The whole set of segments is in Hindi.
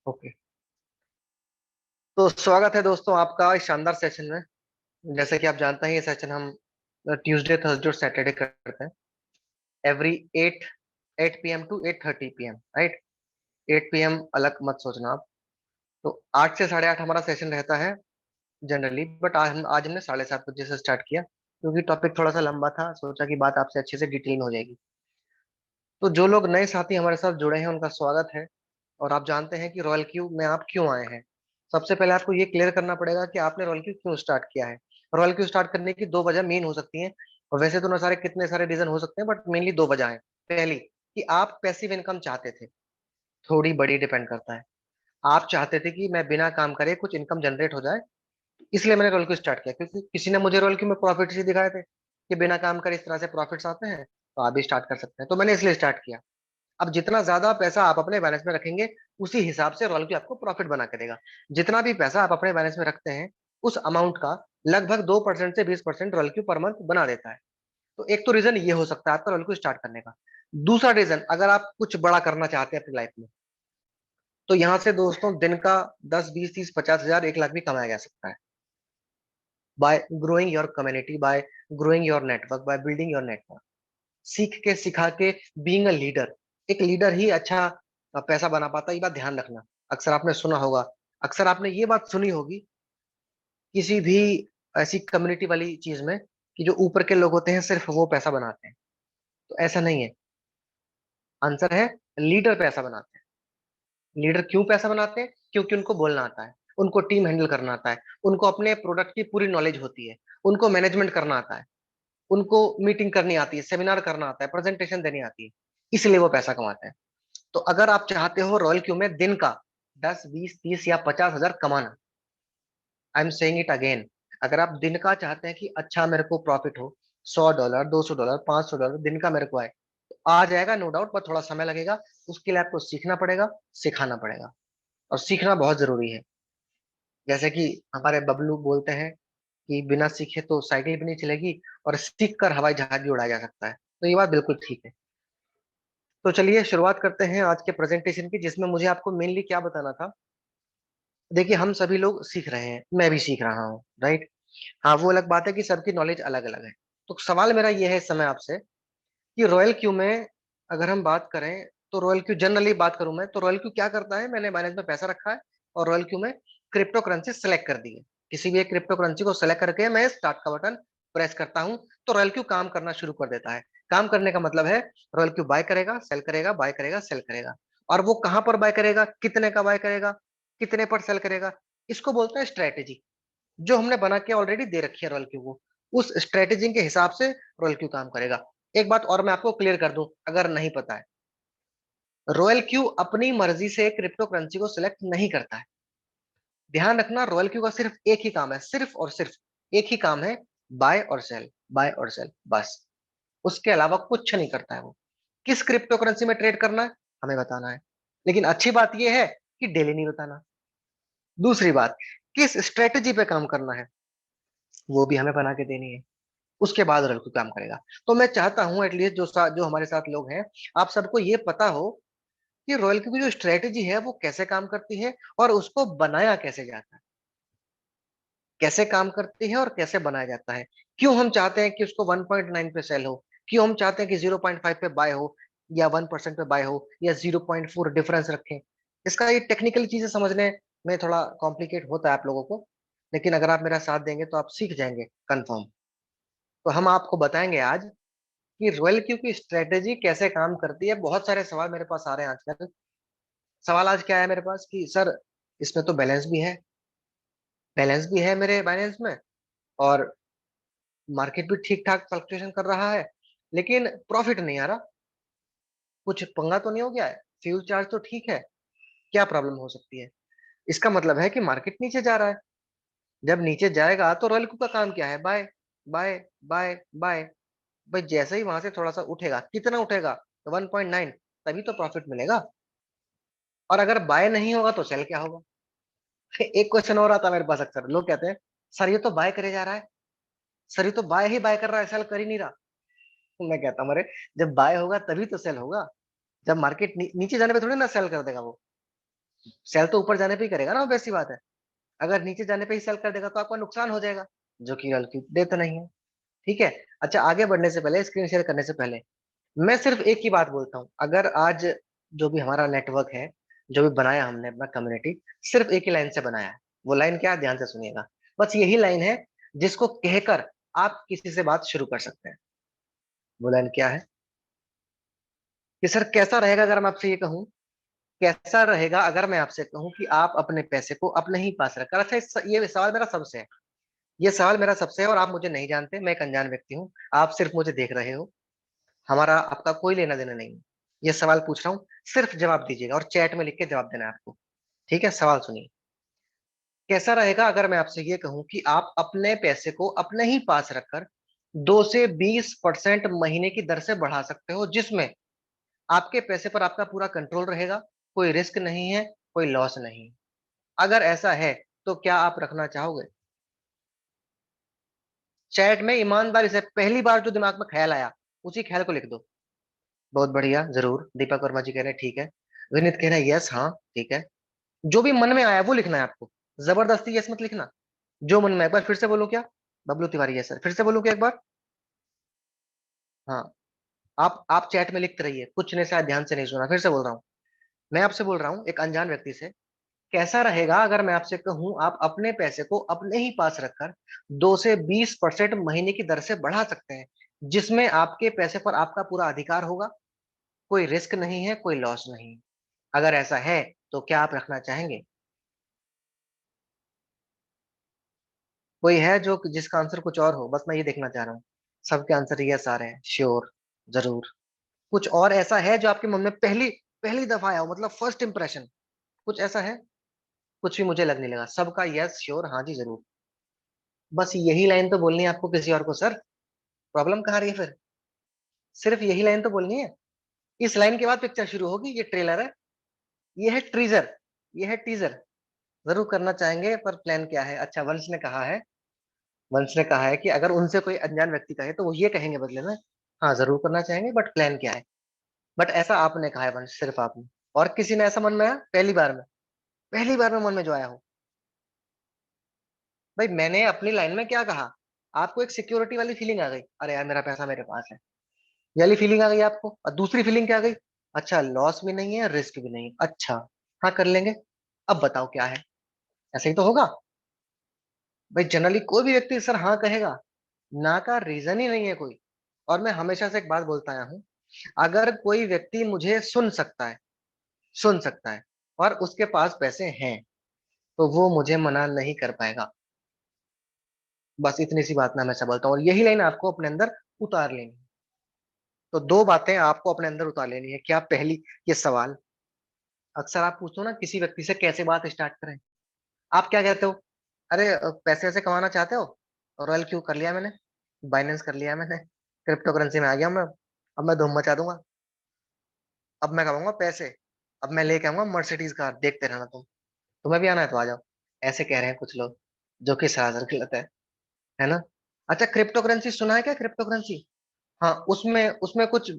ओके। तो स्वागत है दोस्तों आपका इस शानदार सेशन में। जैसे कि आप जानते हैं ये सेशन हम ट्यूसडे थर्सडे और सैटरडे करते हैं। Every 8 8 p.m. To 8:30 p.m. Right. 8 p.m. अलग मत सोचना आप। तो 8 से 8:30 हमारा सेशन रहता है जनरली, बट आज हमने 7:30 बजे से स्टार्ट किया क्योंकि टॉपिक थोड़ा सा लंबा था। सोचा कि बात आपसे अच्छे से डिटेल में हो जाएगी। तो जो लोग नए साथी हमारे साथ जुड़े हैं उनका स्वागत है। और आप जानते हैं कि रॉयल क्यू में आप क्यों आए हैं। सबसे पहले आपको ये क्लियर करना पड़ेगा कि आपने रॉयल क्यू क्यों स्टार्ट किया है। रॉयल क्यू स्टार्ट करने की दो वजह मेन हो सकती हैं। और वैसे तो ना सारे कितने सारे रीजन हो सकते हैं, बट मेनली दो वजह है। पहली कि आप पैसिव इनकम चाहते थे, थोड़ी बड़ी डिपेंड करता है। आप चाहते थे कि मैं बिना काम करे कुछ इनकम जनरेट हो जाए, इसलिए मैंने रॉयल क्यू स्टार्ट किया। क्योंकि किसी ने मुझे रॉयल क्यू में प्रॉफिट ही दिखाए थे कि बिना काम करे इस तरह से प्रॉफिट्स आते हैं, तो आप भी स्टार्ट कर सकते हैं। तो मैंने इसलिए स्टार्ट किया। अब जितना ज्यादा पैसा आप अपने बैलेंस में रखेंगे, उसी हिसाब से रॉयल क्यू आपको प्रॉफिट बना के देगा। जितना भी पैसा आप अपने बैलेंस में रखते हैं, उस अमाउंट का लगभग 2% से 20% रॉयल क्यू पर मंथ बना देता है। तो एक तो रीजन ये हो सकता है आपका रॉयल क्यू स्टार्ट करने का। दूसरा रीजन, अगर आप कुछ बड़ा करना चाहते हैं अपनी लाइफ में, तो यहाँ से दोस्तों दिन का 10 20 30 50 हजार 1 लाख भी कमाया जा सकता है। Bye growing your community, bye growing your network, by building your network. सीख के सिखा के, बीइंग अ लीडर। एक लीडर ही अच्छा पैसा बना पाता है, ये बात ध्यान रखना। अक्सर आपने सुना होगा, अक्सर आपने ये बात सुनी होगी किसी भी ऐसी कम्युनिटी वाली चीज में, कि जो ऊपर के लोग होते हैं सिर्फ वो पैसा बनाते हैं। तो ऐसा नहीं है। आंसर है, लीडर पैसा बनाते हैं। लीडर क्यों पैसा बनाते हैं? क्योंकि उनको बोलना आता है, उनको टीम हैंडल करना आता है, उनको अपने प्रोडक्ट की पूरी नॉलेज होती है, उनको मैनेजमेंट करना आता है, उनको मीटिंग करनी आती है, सेमिनार करना आता है, प्रेजेंटेशन देनी आती है। इसलिए वो पैसा कमाते हैं। तो अगर आप चाहते हो रॉयल क्यू में दिन का 10 20 30 या 50 हजार कमाना, I am saying it again, अगर आप दिन का चाहते हैं कि अच्छा मेरे को प्रॉफिट हो, $100 $200 $500 दिन का मेरे को आए, तो आ जाएगा नो डाउट, पर थोड़ा समय लगेगा। उसके लिए आपको सीखना पड़ेगा, सिखाना पड़ेगा। और सीखना बहुत जरूरी है। जैसे कि हमारे बबलू बोलते हैं कि बिना सीखे तो साइकिल भी नहीं चलेगी, और सीख कर हवाई जहाज भी उड़ाया जा सकता है। तो ये बात बिल्कुल ठीक है। तो चलिए शुरुआत करते हैं आज के प्रेजेंटेशन की, जिसमें मुझे आपको मेनली क्या बताना था। देखिए, हम सभी लोग सीख रहे हैं, मैं भी सीख रहा हूँ, राइट। हाँ, वो अलग बात है कि सबकी नॉलेज अलग अलग है। तो सवाल मेरा ये है इस समय आपसे कि रॉयल क्यू में अगर हम बात करें, तो रॉयल क्यू जनरली बात करूं मैं, तो रॉयल क्यू क्या करता है? मैंने बैलेंस में पैसा रखा है और रॉयल क्यू में क्रिप्टो करेंसी सेलेक्ट कर दी है। किसी भी एक क्रिप्टो करेंसी को सेलेक्ट करके मैं स्टार्ट का बटन प्रेस करता हूं, तो रॉयल क्यू काम करना शुरू कर देता है। काम करने का मतलब है रॉयल क्यू बाय करेगा, सेल करेगा, बाय करेगा, सेल करेगा। और वो कहां पर बाय करेगा, कितने का बाय करेगा, कितने पर सेल करेगा, इसको बोलते हैं स्ट्रेटेजी। जो हमने बना के ऑलरेडी दे रखी है रॉयल क्यू को, उस स्ट्रेटेजी के हिसाब से रॉयल क्यू काम करेगा। एक बात और मैं आपको क्लियर कर दूं अगर नहीं पता है, रॉयल क्यू अपनी मर्जी से क्रिप्टो करेंसी को सिलेक्ट नहीं करता है। ध्यान रखना, रॉयल क्यू का सिर्फ एक ही काम है, सिर्फ और सिर्फ एक ही काम है, बाय और सेल, बाय और सेल, बस। उसके अलावा कुछ नहीं करता है वो। किस क्रिप्टो करेंसी में ट्रेड करना है हमें बताना है, लेकिन अच्छी बात यह है कि डेली नहीं बताना। दूसरी बात, किस स्ट्रेटेजी पे काम करना है वो भी हमें बना के देनी है। उसके बाद रॉयल क्यू काम करेगा। तो मैं चाहता हूं एटलीस्ट जो हमारे साथ लोग हैं, आप सबको ये पता हो कि रॉयल क्यू की जो स्ट्रेटेजी है वो कैसे काम करती है और उसको बनाया कैसे जाता है। कैसे काम करती है और कैसे बनाया जाता है। क्यों हम चाहते हैं कि उसको 1.9 पे सेल हो, क्यों हम चाहते हैं कि 0.5 पे बाय हो, या 1% पे बाय हो, या 0.4 डिफरेंस रखें। इसका ये टेक्निकल चीजें समझने में थोड़ा कॉम्प्लिकेट होता है आप लोगों को, लेकिन अगर आप मेरा साथ देंगे तो आप सीख जाएंगे कंफर्म। तो हम आपको बताएंगे आज कि रॉयल क्यू की स्ट्रेटेजी कैसे काम करती है। बहुत सारे सवाल मेरे पास आ रहे हैं आजकल। सवाल आज क्या है मेरे पास कि सर, इसमें तो बैलेंस भी है मेरे बैलेंस में, और मार्केट भी ठीक ठाक फ्लक्चुएशन कर रहा है, लेकिन प्रॉफिट नहीं आ रहा। कुछ पंगा तो नहीं हो गया है? फ्यूल चार्ज तो ठीक है, क्या प्रॉब्लम हो सकती है? इसका मतलब है कि मार्केट नीचे जा रहा है। जब नीचे जाएगा तो रॉयल क्यू का काम क्या है? Bye, bye, bye, bye. भाई जैसे ही वहां से थोड़ा सा उठेगा, कितना उठेगा? 1.9, तभी तो प्रॉफिट मिलेगा। और अगर बाय नहीं होगा तो सेल क्या होगा? एक क्वेश्चन और आता है मेरे पास, अक्सर लोग कहते हैं सर ये तो बाय करे जा रहा है, सर ये तो बाय ही बाय कर रहा है, सेल कर ही नहीं रहा। मैं कहता हूँ अरे, जब बाय होगा तभी तो सेल होगा। जब मार्केट नीचे जाने पे थोड़ी ना सेल कर देगा वो। सेल तो ऊपर जाने पे ही करेगा ना, वैसी बात है। अगर नीचे जाने पे ही सेल कर देगा तो आपका नुकसान हो जाएगा, जो कि डेट नहीं है। ठीक है। अच्छा, आगे बढ़ने से पहले, स्क्रीन शेयर करने से पहले, मैं सिर्फ एक ही बात बोलता हूँ। अगर आज जो भी हमारा नेटवर्क है, जो भी बनाया हमने अपना कम्युनिटी, सिर्फ एक ही लाइन से बनाया है। वो लाइन क्या है, ध्यान से सुनिएगा। बस यही लाइन है जिसको कहकर आप किसी से बात शुरू कर सकते हैं। वो लाइन क्या है कि सर कैसा रहेगा अगर मैं आपसे ये कहूँ, कैसा रहेगा अगर मैं आपसे कहूँ कि आप अपने पैसे को अपने ही पास रखकर। अच्छा, ये सवाल मेरा सबसे है। ये सवाल मेरा सबसे है, और आप मुझे नहीं जानते, मैं एक अनजान व्यक्ति हूँ। आप सिर्फ मुझे देख रहे हो, हमारा आपका कोई लेना देना नहीं है। ये सवाल पूछ रहा हूँ, सिर्फ जवाब दीजिएगा, और चैट में लिख के जवाब देना है आपको। ठीक है, सवाल सुनिए। कैसा रहेगा अगर मैं आपसे ये कहूं कि आप अपने पैसे को अपने ही पास रखकर 2 से 20% महीने की दर से बढ़ा सकते हो, जिसमें आपके पैसे पर आपका पूरा कंट्रोल रहेगा, कोई रिस्क नहीं है, कोई लॉस नहीं। अगर ऐसा है तो क्या आप रखना चाहोगे? चैट में ईमानदारी से पहली बार जो दिमाग में ख्याल आया, उसी ख्याल को लिख दो। बहुत बढ़िया, जरूर। दीपक वर्मा जी कह रहे हैं ठीक है। विनीत कह रहे हैं यस, हाँ ठीक है। जो भी मन में आया वो लिखना है आपको, जबरदस्ती यस मत लिखना। जो मन में, एक बार फिर से बोलो क्या? बबलू तिवारी, यस सर, फिर से बोलो क्या एक बार? हाँ। आप चैट में लिखते रहिए, कुछ ने शायद ध्यान से नहीं सुना, फिर से बोल रहा हूँ। मैं आपसे बोल रहा हूँ एक अनजान व्यक्ति से। कैसा रहेगा अगर मैं आपसे कहूं आप अपने पैसे को अपने ही पास रखकर 2 से 20% महीने की दर से बढ़ा सकते हैं, जिसमें आपके पैसे पर आपका पूरा अधिकार होगा, कोई रिस्क नहीं है, कोई लॉस नहीं। अगर ऐसा है तो क्या आप रखना चाहेंगे? कोई है जो जिसका आंसर कुछ और हो? बस मैं ये देखना चाह रहा हूँ। सबके आंसर यस आ रहे हैं, श्योर, जरूर। कुछ और ऐसा है जो आपके मन में पहली पहली दफा आया हो, मतलब फर्स्ट इंप्रेशन? कुछ ऐसा है? कुछ भी मुझे लग नहीं लगा, सबका यस, श्योर, हाँ जी, जरूर। बस यही लाइन तो बोलनी है आपको, किसी और को सर? प्रॉब्लम कहाँ रही है फिर? सिर्फ यही लाइन तो बोलनी है। इस लाइन के बाद पिक्चर शुरू होगी, ये ट्रेलर है, ये है ट्रीजर, ये है टीजर। जरूर करना चाहेंगे, पर प्लान क्या है? अच्छा, वंश ने कहा है कि अगर उनसे कोई अनजान व्यक्ति कहे तो वो ये कहेंगे बदले में, हाँ जरूर करना चाहेंगे, बट प्लान क्या है? बट ऐसा आपने कहा है वंश, सिर्फ आपने। और किसी ने ऐसा मन में आया पहली बार में? पहली बार में मन में जो आया हो? भाई मैंने अपनी लाइन में क्या कहा? आपको एक सिक्योरिटी वाली फीलिंग आ गई, अरे यार मेरा पैसा मेरे पास है, ये वाली फीलिंग आ गई आपको। और दूसरी फीलिंग क्या आ गई? अच्छा, लॉस भी नहीं है, रिस्क भी नहीं, अच्छा, हाँ कर लेंगे। अब बताओ क्या है? ऐसे ही तो होगा। भाई जनरली कोई भी व्यक्ति सर हाँ कहेगा, ना का रीजन ही नहीं है कोई। और मैं हमेशा से एक बात बोलता आया हूँ, अगर कोई व्यक्ति मुझे सुन सकता है और उसके पास पैसे हैं, तो वो मुझे मना नहीं कर पाएगा। बस इतनी सी बात मैं हमेशा बोलता हूँ, और यही लाइन आपको अपने अंदर उतार लेनी है। तो दो बातें आपको अपने अंदर उतार लेनी है। क्या? पहली, ये सवाल अक्सर आप पूछते हो ना किसी व्यक्ति से, कैसे बात स्टार्ट करें? आप क्या कहते हो? अरे पैसे वैसे कमाना चाहते हो? रॉयल क्यू कर लिया मैंने, बाइनेंस कर लिया मैंने, क्रिप्टो करेंसी में आ गया मैं, अब मैं धूम मचा दूंगा, अब मैं कमाऊंगा पैसे, अब मैं लेके आऊंगा मर्सिडीज कार, देखते रहना तुम, तुम्हें भी आना है तो आ जाओ। ऐसे कह रहे हैं कुछ लोग, जो कि सरासर गलत है ना? अच्छा, क्रिप्टो करेंसी सुना है क्या? क्रिप्टो करेंसी, हाँ, उसमें उसमें कुछ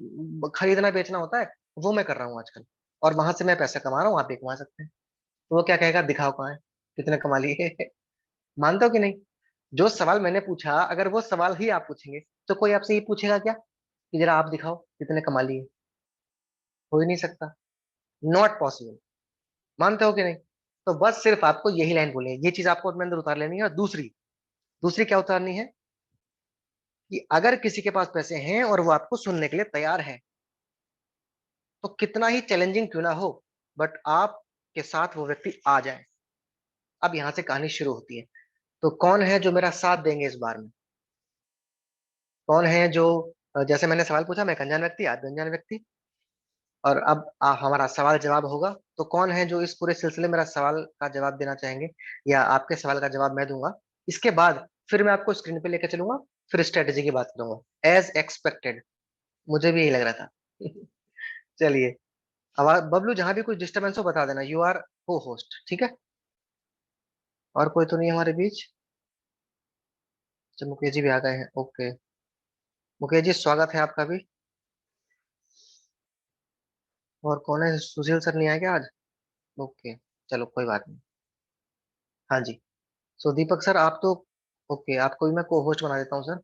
खरीदना बेचना होता है, वो मैं कर रहा हूँ आजकल, और वहां से मैं पैसा कमा रहा हूँ, आप भी कमा सकते हैं। तो वो क्या कहेगा, दिखाओ कहाँ है, कितने कमा लिए? मानते हो कि नहीं? जो सवाल मैंने पूछा, अगर वो सवाल ही आप पूछेंगे, तो कोई आपसे ये पूछेगा क्या कि जरा आप दिखाओ कितने कमा लिए? हो ही नहीं सकता, नॉट पॉसिबल। मानते हो कि नहीं? तो बस सिर्फ आपको यही लाइन बोलनी है, ये चीज आपको अपने अंदर उतार लेनी है। और दूसरी, दूसरी क्या उतारनी है? कि अगर किसी के पास पैसे हैं और वो आपको सुनने के लिए तैयार है, तो कितना ही चैलेंजिंग क्यों ना हो, बट आपके साथ वो व्यक्ति आ जाए। अब यहां से कहानी शुरू होती है। तो कौन है जो मेरा साथ देंगे इस बार में? कौन है जो, जैसे मैंने सवाल पूछा, मैं एक अनजान व्यक्ति, आप भी अनजान व्यक्ति, और अब हमारा सवाल जवाब होगा। तो कौन है जो इस पूरे सिलसिले में मेरा सवाल का जवाब देना चाहेंगे, या आपके सवाल का जवाब मैं दूंगा? इसके बाद फिर मैं आपको स्क्रीन पे लेकर चलूंगा, फिर स्ट्रेटेजी की बात करूंगा, एज एक्सपेक्टेड। मुझे भी यही लग रहा था। चलिए। अब बबलू, जहां भी कुछ डिस्टरबेंस हो बता देना, यू आर को होस्ट, ठीक है? और कोई तो नहीं हमारे बीच? अच्छा, मुकेश जी भी आ गए हैं, ओके। मुकेश जी, स्वागत है आपका भी। और कौन है? सुशील सर नहीं आए क्या आज? ओके। चलो कोई बात नहीं। हाँ जी। सो दीपक सर आप तो, ओके, आपको भी मैं को होस्ट बना देता हूँ sir.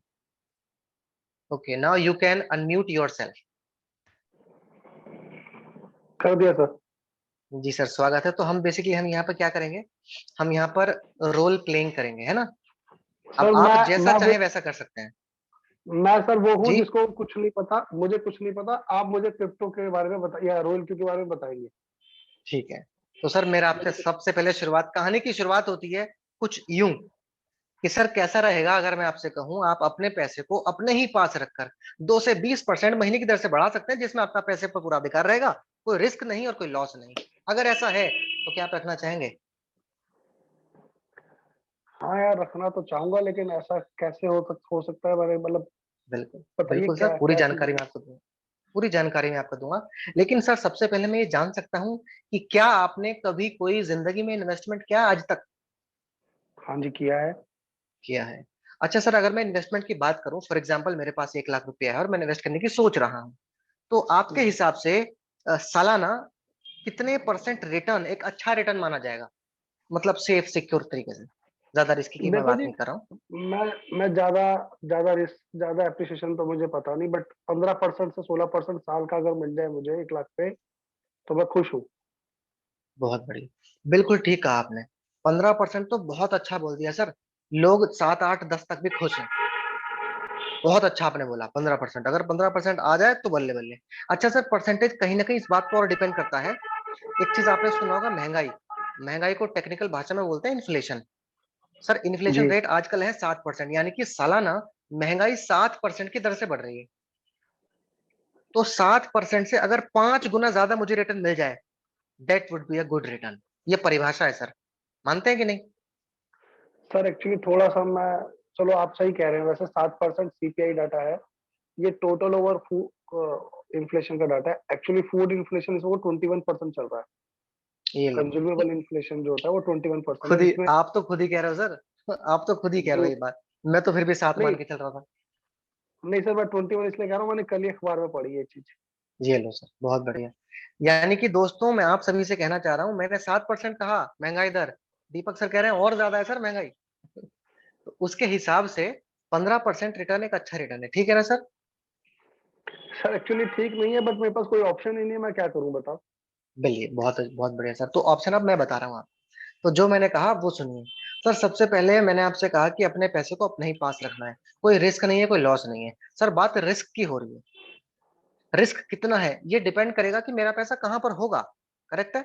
Okay, now you can unmute your self. कर दिया सर। जी सर, स्वागत है। तो हम बेसिकली हम यहाँ पर क्या करेंगे, हम यहाँ पर रोल प्लेइंग करेंगे, है ना। अब सर आप मैं जैसा मैं वो चाहें वैसा कर सकते हैं। मैं सर वो हूँ जी जिसको कुछ नहीं पता, मुझे कुछ नहीं पता। आप मुझे क्रिप्टो के बारे में बता या रॉयल क्यू के बारे में बताइए। ठीक है। तो सर मेरा आपसे मुझे कुछ सबसे पहले शुरुआत, कहानी की शुरुआत होती है कुछ यूं कि सर कैसा रहेगा अगर मैं आपसे कहूं आप अपने पैसे को अपने ही पास रखकर 2 से 20% महीने की दर से बढ़ा सकते हैं, जिसमें आपका पैसे पर पूरा बेकार रहेगा, कोई रिस्क नहीं और कोई लॉस नहीं। अगर ऐसा है तो क्या आप रखना चाहेंगे? हाँ यार, रखना तो चाहूंगा, लेकिन ऐसा कैसे हो सकता है, मतलब बिल्कुल। बताइए बिल्कुल सर, क्या पूरी क्या चीज जानकारी है। मैं आपको दूंगा। पूरी जानकारी मैं आपको दूंगा। लेकिन सर सबसे पहले मैं ये जान सकता हूँ कि क्या आपने कभी कोई जिंदगी में इन्वेस्टमेंट किया आज तक? हाँ जी, किया है। किया है। अच्छा सर, अगर मैं इन्वेस्टमेंट की बात करूं, फॉर एग्जांपल मेरे पास 1 लाख रुपया है और मैं इन्वेस्ट करने की सोच रहा हूं, तो आपके हिसाब से सालाना कितने परसेंट रिटर्न एक अच्छा रिटर्न माना जाएगा, मतलब सेफ सिक्योर तरीके से, ज्यादा रिस्की की मैं देखो बात जी, नहीं कर रहा हूँ। मैं ज्यादा ज्यादा रिस्क, ज्यादा एप्रिसिएशन तो मुझे पता नहीं, बट 15% से 16% साल का अगर मिल जाए मुझे 1 लाख पे, तो मैं खुश हूँ। बहुत बढ़िया, बिल्कुल ठीक कहा आपने। 15% तो बहुत अच्छा बोल दिया सर। लोग 7 8 10 तक भी खुश हैं। बहुत अच्छा आपने बोला, 15%, अगर 15% आ जाए तो बल्ले बल्ले। अच्छा सर, परसेंटेज कहीं ना कहीं इस बात पर और डिपेंड करता है। एक चीज आपने सुना होगा, महंगाई। महंगाई को टेक्निकल भाषा में बोलते हैं इन्फ्लेशन। सर इन्फ्लेशन जी रेट आजकल है 7%, यानी कि सालाना महंगाई 7% की दर से बढ़ रही है। तो 7% से अगर 5 गुना ज्यादा मुझे रिटर्न मिल जाए, that would be a good return. ये परिभाषा है सर, मानते हैं कि नहीं? सर, एक्चुअली थोड़ा सा मैं, चलो आप सही कह रहे हैं, वैसे 7% सीपीआई डाटा है। ये टोटल ओवर फूड इन्फ्लेशन का डाटा है। एक्चुअली फूड इन्फ्लेशन वो 21% चल रहा है। ये लो। कंज्यूमेबल इन्फ्लेशन जो होता है वो 21% है, खुद ही जिसमें आप तो खुद ही कह रहे हो सर, आप तो खुद ही कह रहे हो जो, ये बात। मैं तो फिर भी 7 मान नहीं के चल रहा था। नहीं सर, मैं 21 इसलिए कह रहा हूँ, मैंने कल ही अखबार में पढ़ी है ये चीज। ये लो सर, बहुत बढ़िया। यानी कि दोस्तों मैं आप सभी से कहना चाह रहा हूं, मैंने 7% कहा महंगाई दर, दीपक सर कह रहे हैं और ज्यादा है सर महंगाई। तो उसके हिसाब से 15% रिटर्न एक अच्छा रिटर्न है, ठीक है ना सर? सर एक्चुअली ठीक नहीं है, बट मेरे पास कोई ऑप्शन ही नहीं है, मैं क्या करूं बताओ। बिल्कुल, बहुत बहुत बढ़िया सर। तो ऑप्शन अब मैं बता रहा हूँ आप, तो जो मैंने कहा वो सुनिए। सर सबसे पहले मैंने आपसे कहा कि अपने पैसे को अपने ही पास रखना है, कोई रिस्क नहीं है, कोई लॉस नहीं है। सर बात रिस्क की हो रही है। रिस्क कितना है ये डिपेंड करेगा कि मेरा पैसा कहाँ पर होगा, करेक्ट है।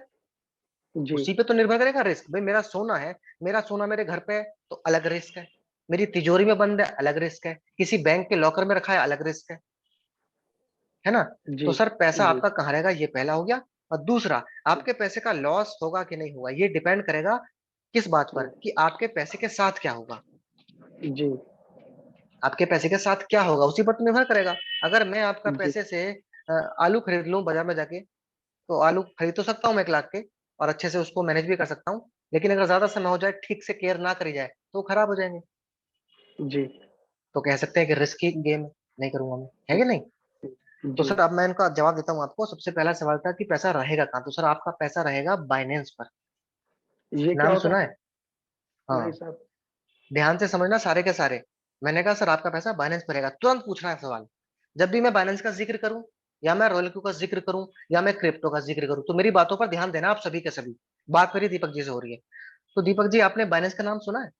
जी उसी पे तो निर्भर करेगा रिस्क। भाई मेरा सोना है, मेरा सोना मेरे घर पे है तो अलग रिस्क है। मेरी तिजोरी में बंद है, अलग रिस्क है। किसी बैंक के लॉकर में रखा है, अलग रिस्क है ना। जी तो सर पैसा जी आपका कहाँ रहेगा ये पहला हो गया। और दूसरा, आपके पैसे का लॉस होगा कि नहीं होगा ये डिपेंड करेगा किस बात पर, कि आपके पैसे के साथ क्या होगा। जी आपके पैसे के साथ क्या होगा उसी पर तो निर्भर करेगा। अगर मैं आपका जी पैसे से आलू खरीद लूं बाजार में जाके, तो आलू खरीद तो सकता हूँ मैं 1 लाख के, और अच्छे से उसको मैनेज भी कर सकता हूँ। लेकिन अगर ज्यादा समय हो जाए, ठीक से केयर ना करी जाए, तो वो खराब हो जाएंगे। जी तो कह सकते हैं कि रिस्की गेम नहीं करूंगा मैं, है कि नहीं। तो जी। सर अब मैं इनका जवाब देता हूँ आपको। सबसे पहला सवाल था कि पैसा रहेगा कहाँ, तो सर आपका पैसा रहेगा बाइनेंस पर। ये क्या नाम होता सुना है? है? नहीं हाँ, सर। ध्यान से समझना सारे के सारे। मैंने कहा सर आपका पैसा बाइनेंस पर रहेगा, तुरंत पूछना है सवाल। जब भी मैं बाइनेंस का जिक्र करूं, या मैं रॉयल क्यू का जिक्र करूं, या मैं क्रिप्टो का जिक्र करूं, तो मेरी बातों पर ध्यान देना आप सभी के सभी। बात मेरी दीपक जी से हो रही है। तो दीपक जी आपने बाइनेंस का नाम सुना है?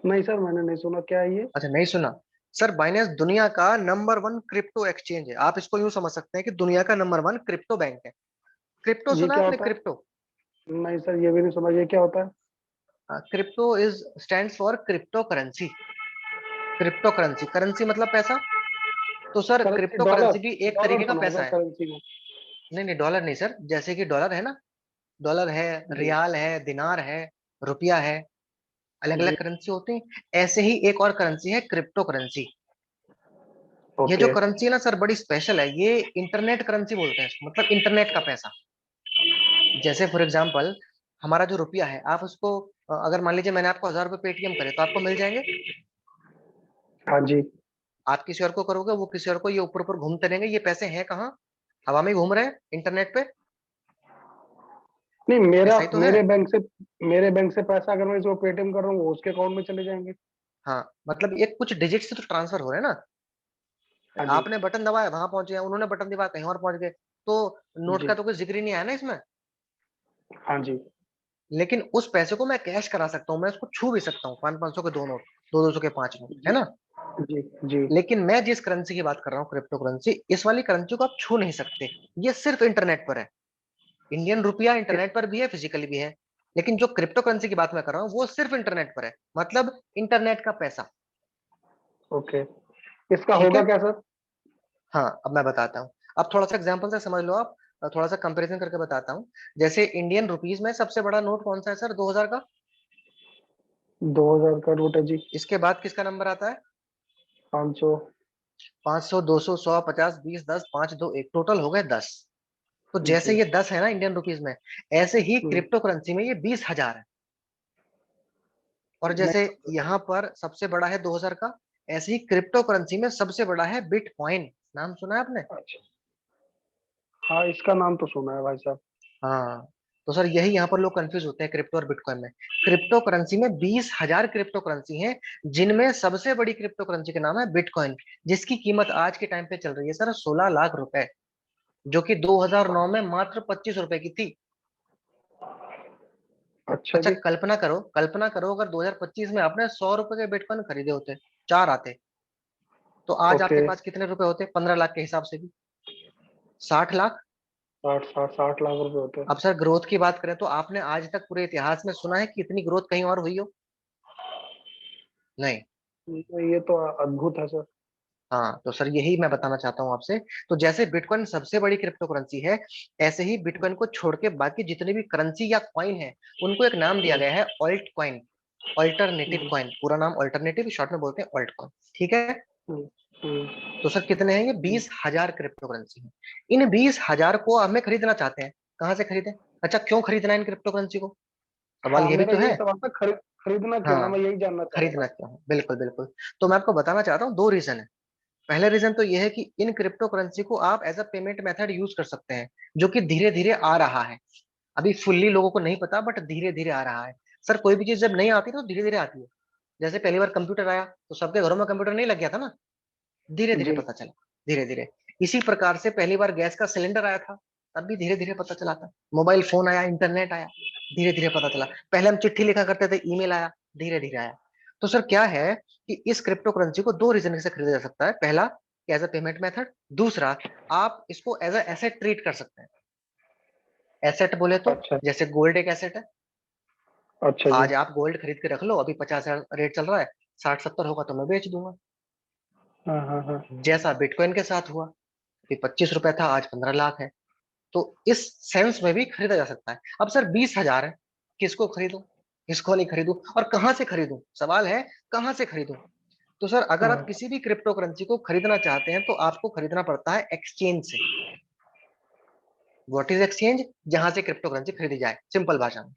नहीं सर, मैंने नहीं सुना, क्या है ये? अच्छा नहीं सुना। सर बाइनेंस दुनिया का नंबर 1 क्रिप्टो एक्सचेंज है। आप इसको यूं समझ सकते हैं कि दुनिया का नंबर 1 क्रिप्टो बैंक है। क्रिप्टो ये सुना है क्या आपने, होता क्रिप्टो? है? नहीं सर, ये भी नहीं सुना, ये क्या होता है? Crypto is stand for crypto currency. Crypto currency, currency मतलब पैसा। तो sir currency crypto dollar? Currency भी एक डॉलर तरीके का सुना है पैसा सर है। करेंसी में। नहीं नहीं, डॉलर नहीं सर, जैसे कि डॉलर है ना, डॉलर है, जी रियाल है, दिनार है, रुपया है, अलग जी। अलग करेंसी होती है। ऐसे ही एक और करेंसी है क्रिप्टो करेंसी। ये जो ओके। करेंसी है ना सर, बड़ी स्पेशल है। ये इंटरनेट करेंसी बोलते हैं इसको, मतलब इंटरनेट का पैसा। जैसे फॉर एग्जांपल, हमारा जो रुपया है, आप उसको अगर मान लीजिए मैंने आपको 1000 रुपये पेटीएम करे, तो आपको मिल जाएंगे। हाँ जी। आप किसी और को करोगे, वो किसी और को, ये ऊपर ऊपर घूमते रहेंगे। ये पैसे हैं कहाँ? हवा में घूम रहे हैं, इंटरनेट पे। नहीं, ऐसा ही तो है। मेरे बैंक से पैसा अगर मैं इसको पेटीएम कर रहा हूँ वो उसके अकाउंट में चले जाएंगे। हाँ मतलब ये कुछ डिजिट से तो ट्रांसफर हो रहे हैं ना। हाँ जी। आपने बटन दबाया वहां पहुंच गया, उन्होंने बटन दबाया कहीं और पहुंच गए। तो नोट जी। का तो कोई जिक्र ही नहीं आया ना इसमें। हाँ जी। लेकिन उस पैसे को मैं कैश करा सकता हूँ, मैं उसको छू भी सकता हूँ, 500-500 के दो नोट, 200-200 के पांच नोट, है जी। ना। जी। जी। लेकिन मैं जिस करेंसी की बात कर रहा हूँ, क्रिप्टो करेंसी, इस वाली करेंसी को आप छू नहीं सकते। ये सिर्फ इंटरनेट पर है। इंडियन रुपया इंटरनेट पर भी है, फिजिकली भी है। लेकिन जो क्रिप्टो करेंसी की बात मैं कर रहा हूँ वो सिर्फ इंटरनेट पर है, मतलब इंटरनेट का पैसा। ओके, इसका ठीक होगा है। क्या सर? हाँ अब मैं बताता हूँ। अब थोड़ा सा एग्जांपल से समझ लो आप। थोड़ा सा कंपैरिजन करके बताता हूँ। जैसे इंडियन रुपीज में सबसे बड़ा नोट कौन सा है सर, 2000 का। 2000 का नोट है जी। इसके बाद किसका नंबर आता है? 500। 500, 200, 100, 50, 20, 10, 5, 2, 1, टोटल हो गए 10। तो जैसे जी। ये 10 है ना इंडियन रुपीज में, ऐसे ही हम्म, क्रिप्टो करेंसी में ये 20,000 है। और जैसे नहीं। यहाँ पर सबसे बड़ा है 2000 का, ऐसे ही क्रिप्टो करेंसी में सबसे बड़ा है बिटकॉइन। नाम सुना है आपने? अच्छा, हाँ इसका नाम तो सुना है भाई साहब। हाँ। तो सर यही यहाँ पर लोग कंफ्यूज होते हैं क्रिप्टो और बिटकॉइन में। क्रिप्टो करेंसी में 20,000 क्रिप्टो करेंसी हैं, जिनमें सबसे बड़ी क्रिप्टो करेंसी का नाम है बिटकॉइन, जिसकी कीमत आज के टाइम पे चल रही है सर 16 लाख रुपए, जो कि 2009 में मात्र 25 रुपए की थी। अच्छा अच्छा जी। कल्पना करो, कल्पना करो अगर 2025 में आपने 100 रुपए के बिटकॉइन खरीदे होते, चार आते, तो आज ओके। आपके पास कितने रुपए होते 15 लाख के हिसाब से भी? 60 लाख। 60 लाख रुपए होते हैं। अब सर ग्रोथ की बात करें तो आपने आज तक पूरे इतिहास में सुना है कि इतनी ग्रोथ कहीं और हुई हो? नहीं। ये तो अद्भुत है सर। हाँ तो सर यही मैं बताना चाहता हूँ आपसे। तो जैसे बिटकॉइन सबसे बड़ी क्रिप्टो करेंसी है, ऐसे ही बिटकॉइन को छोड़ के बाकी जितने भी करेंसी या कॉइन है, उनको एक नाम दिया हम्म, गया है ऑल्ट कॉइन। ऑल्टरनेटिव हम्म, कॉइन, पूरा नाम ऑल्टरनेटिव, शॉर्ट में बोलते हैं ऑल्ट कॉइन। ठीक है। हम्म, हम्म, तो सर कितने हैं ये? हम्म। 20,000 क्रिप्टो करेंसी है। इन 20,000 को हमें खरीदना चाहते हैं, कहाँ से खरीदें? अच्छा क्यों खरीदना है इन क्रिप्टो करेंसी को? सवाल हाँ, ये भी मेरा तो यही है। सवाल था, खरीदना क्यों है, हाँ मैं यही जानना चाह रहा खरीदना था। क्यों है, बिल्कुल बिल्कुल। तो मैं आपको बताना चाहता हूँ, दो रीजन है। पहला रीजन तो यह है कि इन क्रिप्टो करेंसी को आप as a payment method use कर सकते हैं, जो कि धीरे धीरे आ रहा है। अभी फुल्ली लोगों को नहीं पता, बट धीरे धीरे आ रहा है। सर कोई भी चीज जब नहीं आती तो धीरे धीरे आती है। जैसे पहली बार कंप्यूटर आया तो सबके घरों में कंप्यूटर नहीं लग गया था ना, धीरे धीरे जी। पता चला, धीरे धीरे। इसी प्रकार से पहली बार गैस का सिलेंडर आया था, तब भी धीरे धीरे पता चला था। मोबाइल फोन आया, इंटरनेट आया, धीरे धीरे पता चला। पहले हम चिट्ठी लिखा करते थे, ईमेल आया, धीरे धीरे आया। तो सर क्या है कि इस क्रिप्टो करेंसी को दो रीजन से खरीदा जा सकता है। पहला, एज अ पेमेंट मेथड। दूसरा, आप इसको एज अ एसेट ट्रीट कर सकते हैं। एसेट बोले तो अच्छा। जैसे गोल्ड एक एसेट है। अच्छा जी। आज आप गोल्ड खरीद के रख लो, अभी 50,000 रेट चल रहा है, 60-70 होगा तो मैं बेच दूंगा। हाँ, हाँ, हाँ। जैसा बिटकॉइन के साथ हुआ, अभी 25 रुपए था, आज 15 लाख है। तो इस सेंस में भी खरीदा जा सकता है। अब सर 20,000 है, किसको खरीदूं, किसको नहीं खरीदूं, और कहां से खरीदूं? सवाल है कहां से खरीदूं। तो सर अगर आप हाँ। किसी भी क्रिप्टो करेंसी को खरीदना चाहते हैं तो आपको खरीदना पड़ता है एक्सचेंज से। What is exchange? जहां से क्रिप्टो करेंसी खरीदी जाए, सिंपल भाषा में।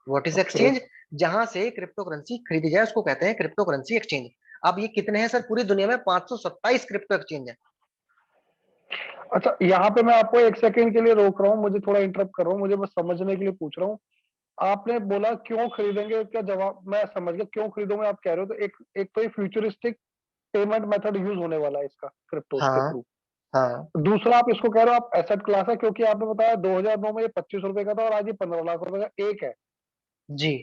What is okay. एक्सचेंज? जहां से क्रिप्टो करेंसी खरीदी जाए उसको कहते हैं क्रिप्टो करेंसी एक्सचेंज। अब ये कितने हैं सर पूरी दुनिया में? 527 क्रिप्टो एक्सचेंज है। अच्छा, यहाँ पे मैं आपको एक सेकंड के लिए रोक रहा हूँ, मुझे थोड़ा इंटरप्ट कर रहा हूँ, मुझे बस समझने के लिए पूछ रहा हूँ। आपने बोला क्यों खरीदेंगे, क्या जवाब मैं समझ गया, क्यों खरीदोगे आप कह रहे हो, तो एक एक तो ये फ्यूचरिस्टिक पेमेंट मेथड यूज होने वाला है इसका क्रिप्टो के हाँ थ्रू। हाँ। दूसरा, आप इसको कह रहे हो आप एसेट क्लास है, क्योंकि आपने बताया 2009 में ये 25 रुपए का था और आज ये 15 लाख रुपए का एक है। जी।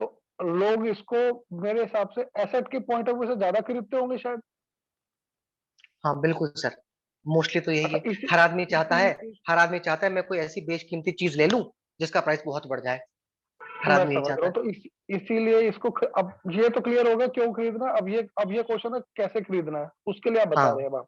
तो लोग इसको मेरे हिसाब से एसेट के पॉइंट ऑफ व्यू से ज्यादा खरीदते होंगे शायद। हाँ बिल्कुल सर, मोस्टली तो यही अच्छा, है। हर आदमी चाहता है, इसीलिए हर आदमी चाहता है मैं कोई ऐसी बेशकीमती चीज ले लूं जिसका प्राइस बहुत बढ़ जाए। हर मैं आदमी यही समझ रहा चाहता हूँ, है। तो इसीलिए इसको अब ये तो क्लियर होगा क्यों खरीदना। अब ये क्वेश्चन है कैसे खरीदना है, उसके लिए आप बता रहे हाँ हैं अब आप।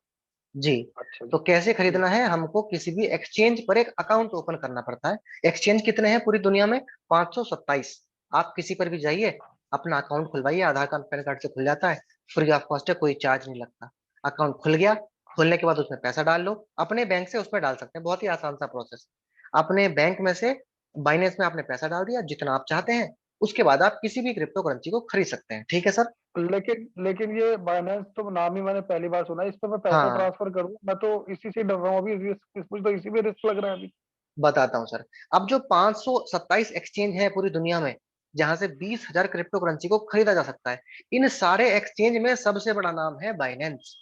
जी। अच्छा तो जी। कैसे जी। खरीदना है? हमको किसी भी एक्सचेंज पर एक अकाउंट ओपन करना पड़ता है। एक्सचेंज कितने हैं पूरी दुनिया में? 527। आप किसी पर भी जाइए, अपना अकाउंट खुलवाइए, आधार कार्ड पैन कार्ड से खुल जाता है, फ्री ऑफ कॉस्ट है, कोई चार्ज नहीं लगता। अकाउंट खुल गया, खुलने के बाद उसमें पैसा डाल लो, अपने बैंक से उसमें डाल सकते हैं, बहुत ही आसान सा प्रोसेस। अपने बैंक में से बाइनेंस में आपने पैसा डाल दिया जितना आप चाहते हैं, उसके बाद आप किसी भी क्रिप्टो करेंसी को खरीद सकते हैं। ठीक है सर। लेकिन ये बाइनेंस तो नाम ही मैंने पहली बार सुना है, इस पर मैं पैसा हाँ ट्रांसफर करूँ, मैं तो इसी से डर रहा हूँ अभी, मुझे तो इसी में रिस्क लग रहा है अभी। बताता हूँ सर। अब जो 527 एक्सचेंज है पूरी दुनिया में, जहां से 20,000 क्रिप्टो करेंसी को खरीदा जा सकता है, इन सारे एक्सचेंज में सबसे बड़ा नाम है बाइनेंस।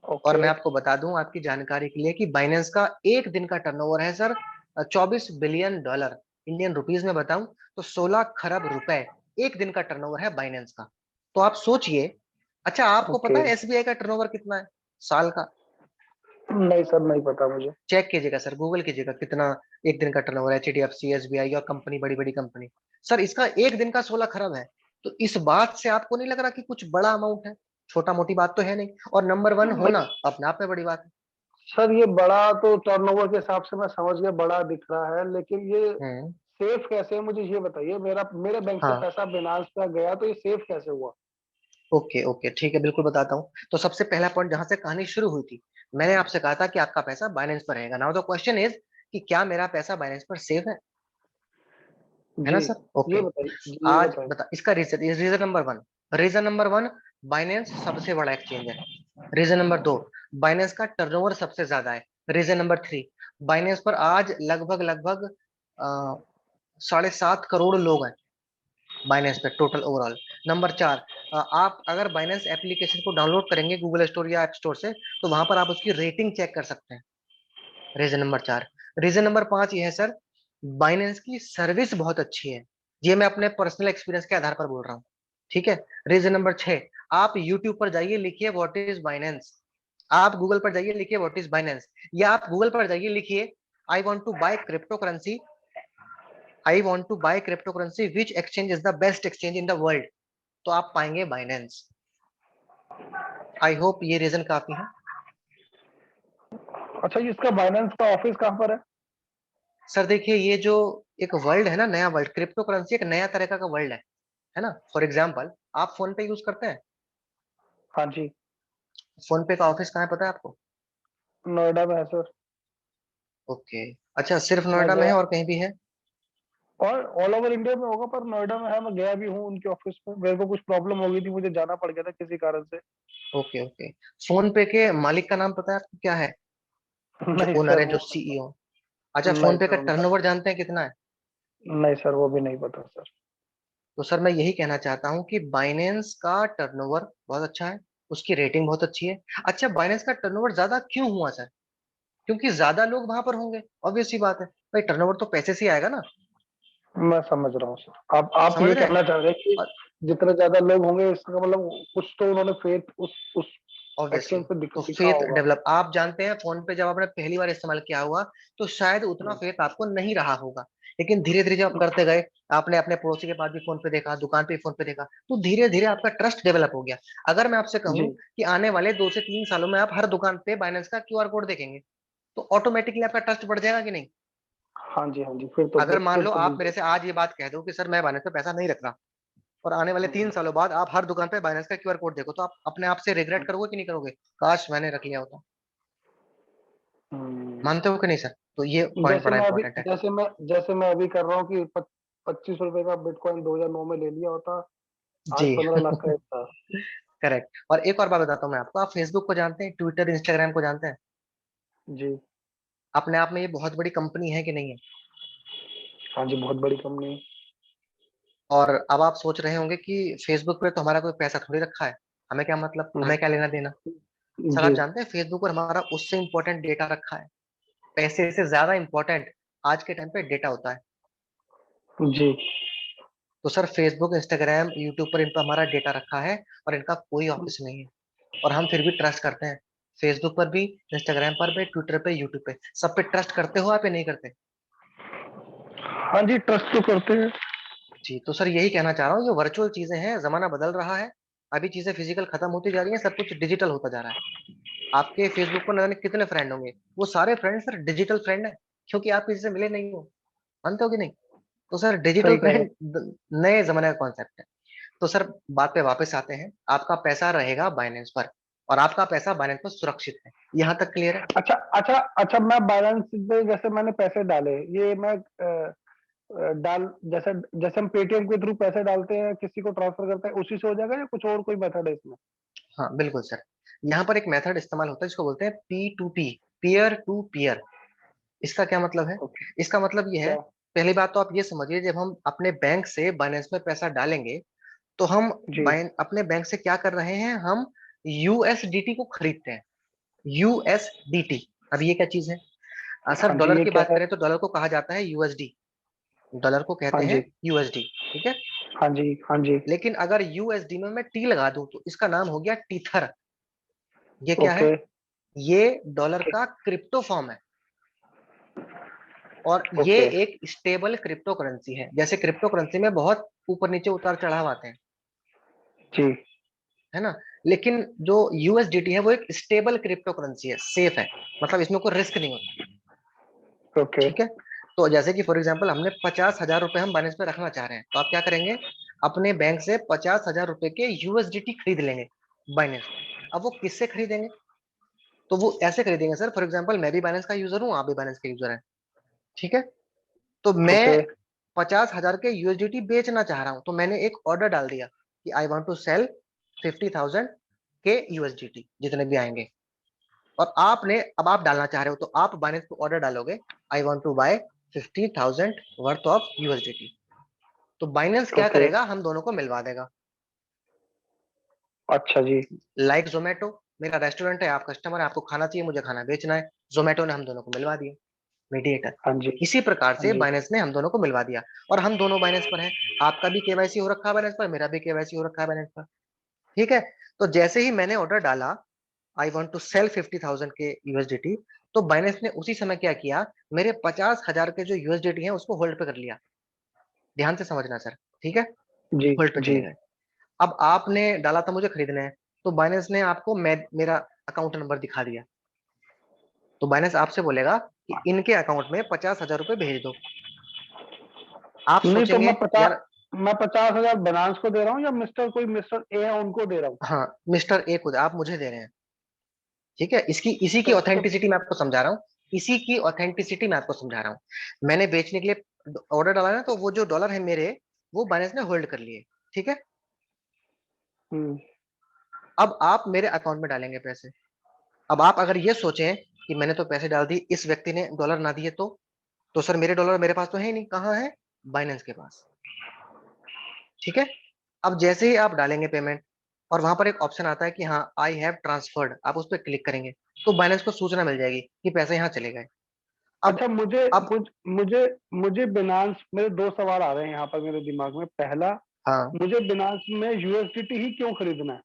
और ओके। मैं आपको बता दूं आपकी जानकारी के लिए कि बाइनेंस का एक दिन का टर्नओवर है sir 24 billion dollar. Indian rupees में बताऊं तो 16 खरब रुपए एक दिन का टर्नओवर है बाइनेंस का। तो आप सोचिए। अच्छा, आपको ओके। पता है एसबीआई का टर्नओवर कितना है साल का? नहीं सर, नहीं पता मुझे। चेक कीजिएगा सर, गूगल कीजिएगा कितना एक दिन का टर्नओवर, एचडीएफसी, एसबीआई और कंपनी, बड़ी बड़ी कंपनी। सर इसका एक दिन का 16 खरब है। तो इस बात से आपको नहीं लग रहा कि कुछ बड़ा अमाउंट है? छोटा मोटी बात तो है नहीं, और नंबर वन होना नहीं अपने आप में बड़ी बात है। सर, ये बड़ा तो टर्नओवर के हिसाब से मैं समझ गया, बड़ा दिख रहा है, लेकिन ये हम्म। सेफ कैसे है मुझे ये बताइए। मेरे बैंक से हाँ। पैसा बिनास पे गया तो ये सेफ कैसे हुआ? ओके ओके, ठीक है, बिल्कुल बताता हूँ। तो सबसे पहला पॉइंट जहां से कहानी शुरू हुई थी, मैंने आपसे कहा था कि आपका पैसा बाइनेंस पर रहेगा। नाउ द क्वेश्चन इज कि क्या मेरा पैसा बाइनेंस पर सेफ है ना जी, सर? ये ओके। बताइए जी, ये आज बताइए। बता इसका reason, reason number one. Reason number one, Binance सबसे बड़ा एक्सचेंज है। रीजन नंबर दो, बाइनेंस का टर्नओवर सबसे ज्यादा है। रीजन नंबर थ्री, बाइनेंस पर आज लगभग लगभग 7.5 करोड़ लोग हैं बाइनेंस पे टोटल ओवरऑल। नंबर चार, आप अगर बाइनेंस एप्लीकेशन को डाउनलोड करेंगे गूगल स्टोर या ऐप स्टोर से, तो वहां पर आप उसकी रेटिंग चेक कर सकते हैं। रीजन नंबर चार। रीजन नंबर पांच ये है सर, बाइनेंस की सर्विस बहुत अच्छी है। ये मैं अपने पर्सनल एक्सपीरियंस के आधार पर बोल रहा हूँ। ठीक है। रीजन नंबर छह, आप यूट्यूब पर जाइए, लिखिए व्हाट इज बाइनेंस। आप गूगल पर जाइए, लिखिए व्हाट इज बाइनेंस। या आप गूगल पर जाइए, लिखिए I want to buy crypto currency, I want to buy crypto currency which exchange is the best exchange in the world, तो आप पाएंगे बाइनेंस। आई होप ये रीजन काफी है। अच्छा, ये इसका बाइनेंस का ऑफिस कहाँ पर है? सर देखिए, ये जो एक वर्ल्ड है ना, नया वर्ल्ड, क्रिप्टो करेंसी एक नया तरह का वर्ल्ड है ना। फॉर एग्जाम्पल, आप फोन पे यूज करते हैं? हाँ जी। फोन पे का ऑफिस कहाँ है पता है आपको? नोएडा में है सर। ओके। अच्छा, सिर्फ मैं नोएडा में है गया, और कहीं भी है? और ऑल ओवर इंडिया में होगा पर नोएडा में है। मैं गया भी हूँ उनके ऑफिस में, मेरे को कुछ प्रॉब्लम हो गई थी, मुझे जाना पड़ गया था किसी कारण से। Okay okay. फोन पे के मालिक का नाम पता है आपको क्या है? जो नहीं ओनर सर, है, जो वो सीईओ। अच्छा, नहीं फोन पे सर का उनका, टर्नओवर जानते हैं कितना है? नहीं सर वो भी नहीं पता सर। तो सर मैं यही कहना चाहता हूँ कि बाइनेंस का टर्नओवर बहुत अच्छा है, उसकी रेटिंग बहुत अच्छी है। अच्छा, बाइनेंस का टर्नओवर ज्यादा क्यों हुआ सर? क्योंकि ज्यादा लोग वहां पर होंगे, ऑब्वियस सी बात है। भाई टर्नओवर तो पैसे से ही आएगा ना। मैं समझ रहा हूँ सर, आप समझ ये रहे हैं? कहना चाह रहे हैं कि और जितने ज्यादा लोग होंगे इसका मतलब कुछ तो उन्होंने फेथ उस ऑब्वियसली, एक्सचेंज पे तो दिखा फेथ होगा। डेवलप, आप जानते हैं फोन पे जब आपने पहली बार इस्तेमाल किया हुआ, तो शायद उतना हम्म, फेथ आपको नहीं रहा होगा। लेकिन धीरे धीरे जब आप करते गए, आपने अपने पड़ोसी के पास भी फोन पे देखा, दुकान पे फोन पे देखा, तो धीरे धीरे आपका ट्रस्ट डेवलप हो गया। अगर मैं आपसे जी। कहूँ कि आने वाले 2 से 3 सालों में आप हर दुकान पे बाइनेंस का क्यूआर कोड देखेंगे, तो ऑटोमेटिकली आपका ट्रस्ट बढ़ जाएगा कि नहीं? हाँ जी, हाँ जी, अगर मान फिर लो तो आप मेरे बिल्कुल। से आज ये बात कह दो कि सर मैं बाइनेंस पे पैसा नहीं रख रहा, और आने वाले तीन हम्म, सालों बाद आप हर दुकान पे बाइनेंस का क्यूआर कोड देखो, तो आप अपने आप से रिग्रेट करोगे कि नहीं करोगे, काश मैंने रख लिया होता? हम्म। मानते हो कि नहीं सर? तो ये पॉइंट बड़ा इंपॉर्टेंट है। जैसे मैं अभी कर रहा हूँ कि 25 रुपए का बिटकॉइन 2009 में ले लिया होता, जी। आज 15 लाख का एक था। करेक्ट। और एक और बात बताता हूँ मैं आपको, आप फेसबुक को जानते हैं, ट्विटर, इंस्टाग्राम को जानते हैं? जी। अपने आप में ये बहुत बड़ी कंपनी है कि नहीं है? हाँ जी, बहुत बड़ी कंपनी है। और अब आप सोच रहे होंगे कि फेसबुक पे तो हमारा कोई पैसा थोड़ी रखा है, हमें क्या मतलब, हमें क्या नहीं। लेना देना? सर आप जी। जानते हैं फेसबुक पर हमारा उससे इंपॉर्टेंट डेटा रखा है, पैसे से ज्यादा इंपॉर्टेंट आज के टाइम पे डेटा होता है। जी। तो सर फेसबुक, इंस्टाग्राम, यूट्यूब पर इन पर हमारा डेटा रखा है, और इनका कोई ऑफिस नहीं है, और हम फिर भी ट्रस्ट करते हैं। फेसबुक पर भी, इंस्टाग्राम पर भी, ट्विटर पे, यूट्यूब पे, सब पे ट्रस्ट करते हो आप या नहीं करते? हाँ जी, ट्रस्ट तो करते हैं। जी, तो सर यही कहना चाह रहा हूँ, ये वर्चुअल चीजें हैं, जमाना बदल रहा है। अभी चीजें फिजिकल खत्म होती जा रही हैं, सब कुछ डिजिटल होता जा रहा है। आपके फेसबुक पर न जाने कितने फ्रेंड होंगे, वो सारे फ्रेंड सर डिजिटल फ्रेंड है, क्योंकि आप किसी से मिले नहीं हो। मानते हो कि नहीं? तो सर डिजिटल सही कह रहे हैं। फ्रेंड नए जमाने का कॉन्सेप्ट है। तो सर बात पे वापस आते हैं, आपका पैसा रहेगा बाइनेंस पर, और आपका पैसा बाइनेंस पर सुरक्षित है। यहाँ तक क्लियर है? अच्छा, अच्छा, अच्छा, मैं बैलेंस पे जैसे मैंने पैसे डाले, ये मैं डाल जैसे जैसे हम पेटीएम के थ्रू पैसे डालते हैं, किसी को ट्रांसफर करते हैं, उसी से हो जाएगा या कुछ और कोई मेथड है इसमें? हाँ बिल्कुल सर। यहाँ पर एक मेथड इस्तेमाल होता है जिसको बोलते हैं P2P, पीयर टू पीयर। इसका क्या मतलब है? ओके। इसका मतलब ये है, क्या? पहली बात तो आप ये समझिए, जब हम अपने बैंक से बाइनेंस में पैसा डालेंगे तो हम जी। अपने बैंक से क्या कर रहे हैं, हम यूएसडीटी को खरीदते हैं। यूएसडीटी, अब ये क्या चीज है? सर हाँ जी, डॉलर ये की क्या बात है? करें तो डॉलर को कहा जाता है यूएसडी, डॉलर को कहते हाँ हैं जी। यूएसडी, ठीक है। हाँ जी। हाँ जी। लेकिन अगर यूएसडी में मैं टी लगा दूं तो इसका नाम हो गया टीथर। ये क्या है? ओके। ये डॉलर का क्रिप्टो फॉर्म है, और ये ओके। एक स्टेबल क्रिप्टो करेंसी है। जैसे क्रिप्टो करेंसी में बहुत ऊपर नीचे उतार चढ़ाव आते हैं, जी। है ना, लेकिन जो यूएसडीटी है वो एक स्टेबल क्रिप्टो करेंसी है, सेफ है, मतलब इसमें कोई रिस्क नहीं होता, ओके। ठीक है। तो जैसे कि फॉर एग्जांपल हमने 50,000 रुपए हम बाइनेंस पे रखना चाह रहे हैं, तो आप क्या करेंगे, अपने बैंक से 50,000 रुपए के यूएसडीटी खरीद लेंगे बाइनेंस पे। अब वो किससे खरीदेंगे? तो वो ऐसे खरीदेंगे सर, फॉर एग्जांपल मैं भी बाइनेंस का यूजर हूँ, आप भी बाइनेंस के यूजर हैं, ठीक है। तो ओके। मैं 50,000 के यूएसडीटी बेचना चाह रहा हूँ, तो मैंने एक ऑर्डर डाल दिया कि आई वॉन्ट टू सेल 50,000 के यूएसडीटी, जितने भी आएंगे। और आपने, अब आप डालना चाह रहे हो तो आप बाइनेंस को ऑर्डर डालोगे, I want to buy 50,000 worth of USDT. तो बाइनेंस क्या ओके। करेगा, हम दोनों को मिलवा देगा। अच्छा जी। लाइक जोमेटो, मेरा रेस्टोरेंट है, आप कस्टमर है, आपको खाना चाहिए, मुझे खाना बेचना है, जोमेटो ने हम दोनों को मिलवा दिया, मीडिएटर। हाँ जी। इसी प्रकार हाँ से जी। बाइनेंस ने हम दोनों को मिलवा दिया, और हम दोनों बाइनेंस पर हैं। आपका भी केवाईसी हो रखा है बाइनेंस पर, मेरा भी केवाईसी हो रखा है बाइनेंस पर, ठीक है। तो जैसे ही मैंने ऑर्डर डाला, आई वॉन्ट टू सेल 50,000 के यूएसडीटी, तो बाइनेंस ने उसी समय क्या किया, मेरे 50,000 के जो यूएसडीटी हैं उसको होल्ड पे कर लिया। ध्यान से समझना सर, ठीक है। जी। होल्ड पे जी। चले गए। अब आपने डाला था मुझे खरीदना है, तो बाइनेंस ने आपको मेरा अकाउंट नंबर दिखा दिया, तो बाइनेंस आपसे बोलेगा कि इनके अकाउंट में 50,000 रुपए भेज दो। आप नहीं तो सोचेंगे यार, मैं 50,000 बनास को दे रहा हूँ या कोई मिस्टर ए है उनको दे रहा हूँ? हाँ मिस्टर ए खुद आप मुझे दे रहे हैं, ठीक है। इसकी इसी की तो ऑथेंटिसिटी मैं आपको समझा रहा हूँ, इसी की ऑथेंटिसिटी मैं आपको समझा रहा हूँ। मैंने बेचने के लिए ऑर्डर डाला ना, तो वो जो डॉलर है मेरे, वो बाइनेंस ने होल्ड कर लिए, ठीक है। हम्म। अब आप मेरे अकाउंट में डालेंगे पैसे। अब आप अगर ये सोचें कि मैंने तो पैसे डाल दिए, इस व्यक्ति ने डॉलर ना दिए, तो सर मेरे डॉलर मेरे पास तो है ही नहीं, कहाँ है, बाइनेंस के पास, ठीक है। अब जैसे ही आप डालेंगे पेमेंट, और वहां पर एक ऑप्शन आता है कि हाँ आई हैव ट्रांसफर्ड, आप उस पर क्लिक करेंगे, तो बाइनेंस को सूचना मिल जाएगी कि पैसे यहाँ चले गए। अब अच्छा, मुझे अब मुझ, मुझे मुझे बिनांस, मेरे दो सवाल आ रहे हैं यहाँ पर मेरे दिमाग में। पहला, हाँ, मुझे बिनांस में यूएसडीटी ही क्यों खरीदना है?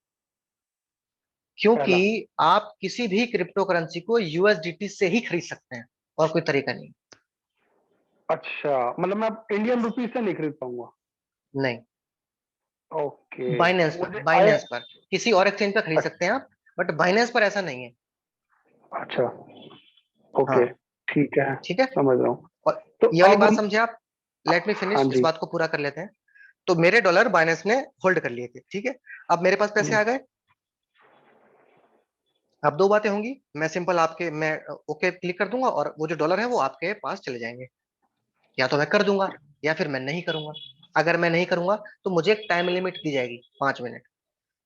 क्योंकि पहला। आप किसी भी क्रिप्टो करेंसी को यूएसडीटी से ही खरीद सकते हैं, और कोई तरीका नहीं। अच्छा, मतलब मैं इंडियन रुपीस से नहीं खरीद पाऊंगा? नहीं, ओके। मुझे आए। बाइनेंस पर किसी और एक्सचेंज पर खरीद सकते हैं आप, बट बाइनेंस पर ऐसा नहीं है। अच्छा। ओके। हाँ, ठीक है। ठीक है। समझ रहा हूँ। और तो ये वाली अब बात समझे आप, लेट मी हाँ फिनिश, इस जी। बात को पूरा कर लेते हैं। तो मेरे डॉलर बाइनेंस ने होल्ड कर लिए थे, ठीक है। अब मेरे पास पैसे हम्म। आ गए। अब दो बातें होंगी, मैं ओके क्लिक कर दूंगा, और वो जो डॉलर है वो आपके पास चले जाएंगे। या तो मैं कर दूंगा, या फिर मैं नहीं करूंगा। अगर मैं नहीं करूंगा तो मुझे एक टाइम लिमिट दी जाएगी, 5 मिनट।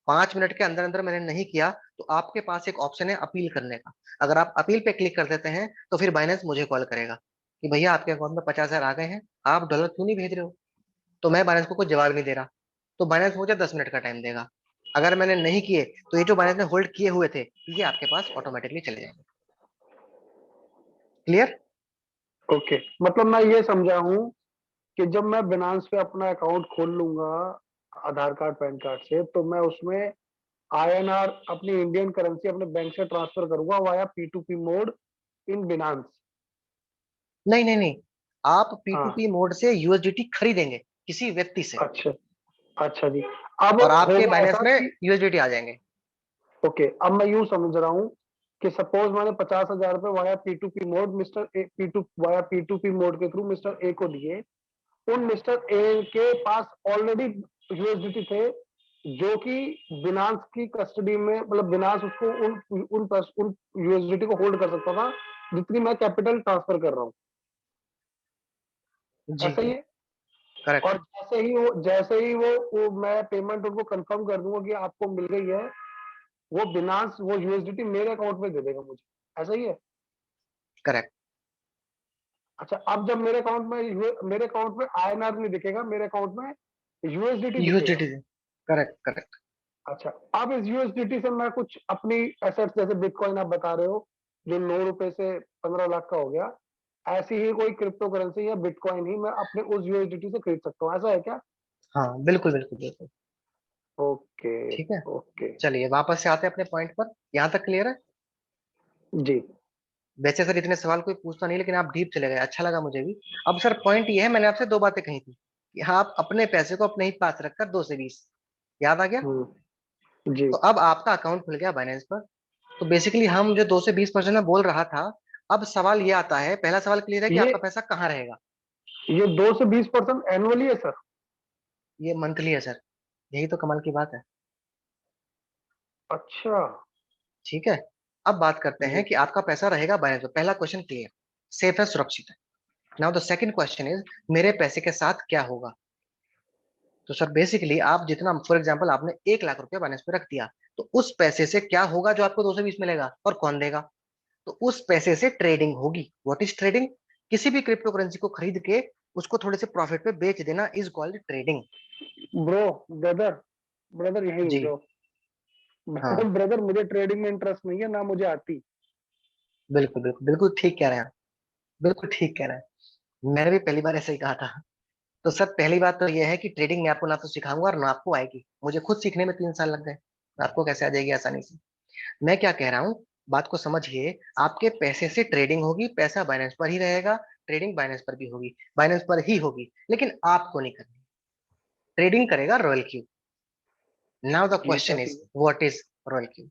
5 मिनट के अंदर अंदर मैंने नहीं किया, तो आपके पास एक ऑप्शन है अपील करने का। अगर आप अपील पे क्लिक कर देते हैं, तो फिर बाइनेंस मुझे कॉल करेगा कि भैया आपके अकाउंट में 50,000 आ गए हैं, आप डॉलर क्यों नहीं भेज रहे हो। तो मैं बाइनेंस को कोई जवाब नहीं दे रहा, तो बाइनेंस मुझे 10 मिनट का टाइम देगा। अगर मैंने नहीं किए, तो ये जो बाइनेंस ने होल्ड किए हुए थे, ये आपके पास ऑटोमेटिकली चले जाएंगे। क्लियर? ओके, मतलब मैं ये समझा हूँ कि जब मैं बिनांस पे अपना अकाउंट खोल लूंगा आधार कार्ड पैन कार्ड से, तो मैं उसमें आईएनआर अपनी इंडियन करेंसी अपने बैंक से ट्रांसफर करूंगा via P to P mode in Binance. नहीं नहीं नहीं, आप पी टू हाँ। पी मोड से यूएसडीटी खरीदेंगे किसी व्यक्ति से, अच्छा। अच्छा जी। अब और आपके होगा बाइनेंस ऐसा में कि यूएसडीटी आ जाएंगे। ओके, अब मैं यूं समझ रहा हूँ कि सपोज मैंने 50,000 रुपए via P to P mode mister A P to via P to P mode के थ्रू मिस्टर ए को दिए। उन मिस्टर ए के पास ऑलरेडी यूएसडीटी थे, जो कि बिनांस की कस्टडी में, मतलब बिनांस उसको उन यूएसडीटी को होल्ड कर सकता था जितनी मैं कैपिटल ट्रांसफर कर रहा हूँ। जी, ऐसा ही है। करेक्ट। और जैसे ही वो मैं पेमेंट उनको कंफर्म कर दूंगा कि आपको मिल गई है, वो बिनांस वो यूएसडीटी मेरे अकाउंट में दे देगा मुझे। ऐसा ही है। करेक्ट। अच्छा, अब जब मेरे अकाउंट में आईएनआर नहीं दिखेगा, मेरे अकाउंट में यूएसडीटी दिखेगा। यूएसडीटी से। Correct correct. अच्छा, अब इस यूएसडीटी से मैं कुछ अपनी एसेट्स, जैसे बिटकॉइन आप बता रहे हो, जो 9 रुपए से 15 लाख का हो गया, ऐसी ही कोई क्रिप्टो करेंसी या बिटकॉइन ही मैं अपने उस यूएसडीटी से खरीद सकता हूँ, ऐसा है क्या? हाँ बिल्कुल बिल्कुल बिल्कुल। ओके। ठीक है। ओके। चलिए वापस से आते हैं अपने पॉइंट पर, यहाँ तक क्लियर है? जी। वैसे सर इतने सवाल कोई पूछता नहीं, लेकिन आप डीप चले गए, अच्छा लगा मुझे भी। अब सर पॉइंट ये है, मैंने आपसे दो बातें कही थी कि हाँ, आप अपने पैसे को अपने ही पास रखकर 2 से 20, याद आ गया? जी। तो अब आपका अकाउंट खुल गया बाइनेंस पर। तो बेसिकली हम जो 2 से 20% में बोल रहा था, अब सवाल ये आता है, पहला सवाल क्लियर है कि ये आपका पैसा कहाँ रहेगा? ये 2 से 20% एनुअली है सर? ये मंथली है सर, यही तो कमाल की बात है। अच्छा। ठीक है। अब बात करते हैं जी। कि आपका पैसा रहेगा बाइनेंस पर, पहला क्वेश्चन क्लियर, सेफ है, सुरक्षित है। Now the second question is, मेरे पैसे के साथ क्या होगा? तो सर बेसिकली आप जितना, फॉर एग्जांपल आपने 1 लाख रुपया बाइनेंस पे रख दिया, तो उस पैसे से क्या होगा जो आपको 220 मिलेगा, और कौन देगा? तो उस पैसे से ट्रेडिंग होगी। What is trading? किसी भी क्रिप्टो करेंसी को खरीद के उसको थोड़े से प्रॉफिट पे बेच देना is called trading. Bro, brother, brother यही रुक जी। जाओ। हाँ ब्रदर, मुझे ट्रेडिंग में इंटरेस्ट नहीं है, ना मुझे आती। बिल्कुल बिल्कुल बिल्कुल ठीक कह रहे हैं आप, बिल्कुल ठीक कह रहे हैं। मैंने भी पहली बार ऐसे ही कहा था। तो सर पहली बात तो यह है कि ट्रेडिंग में आपको ना तो सिखाऊंगा और ना आपको आएगी, मुझे खुद सीखने में 3 साल लग गए, आपको कैसे आ जाएगी आसानी से? मैं क्या कह रहा हूँ, बात को समझिए। आपके पैसे से ट्रेडिंग होगी, पैसा बाइनेंस पर ही रहेगा, ट्रेडिंग बाइनेंस पर भी होगी, बाइनेंस पर ही होगी, लेकिन आपको नहीं करनी। ट्रेडिंग करेगा रॉयल क्यू। नाउ द ये क्या क्वेश्चन इज, चीज है? What is royal Q?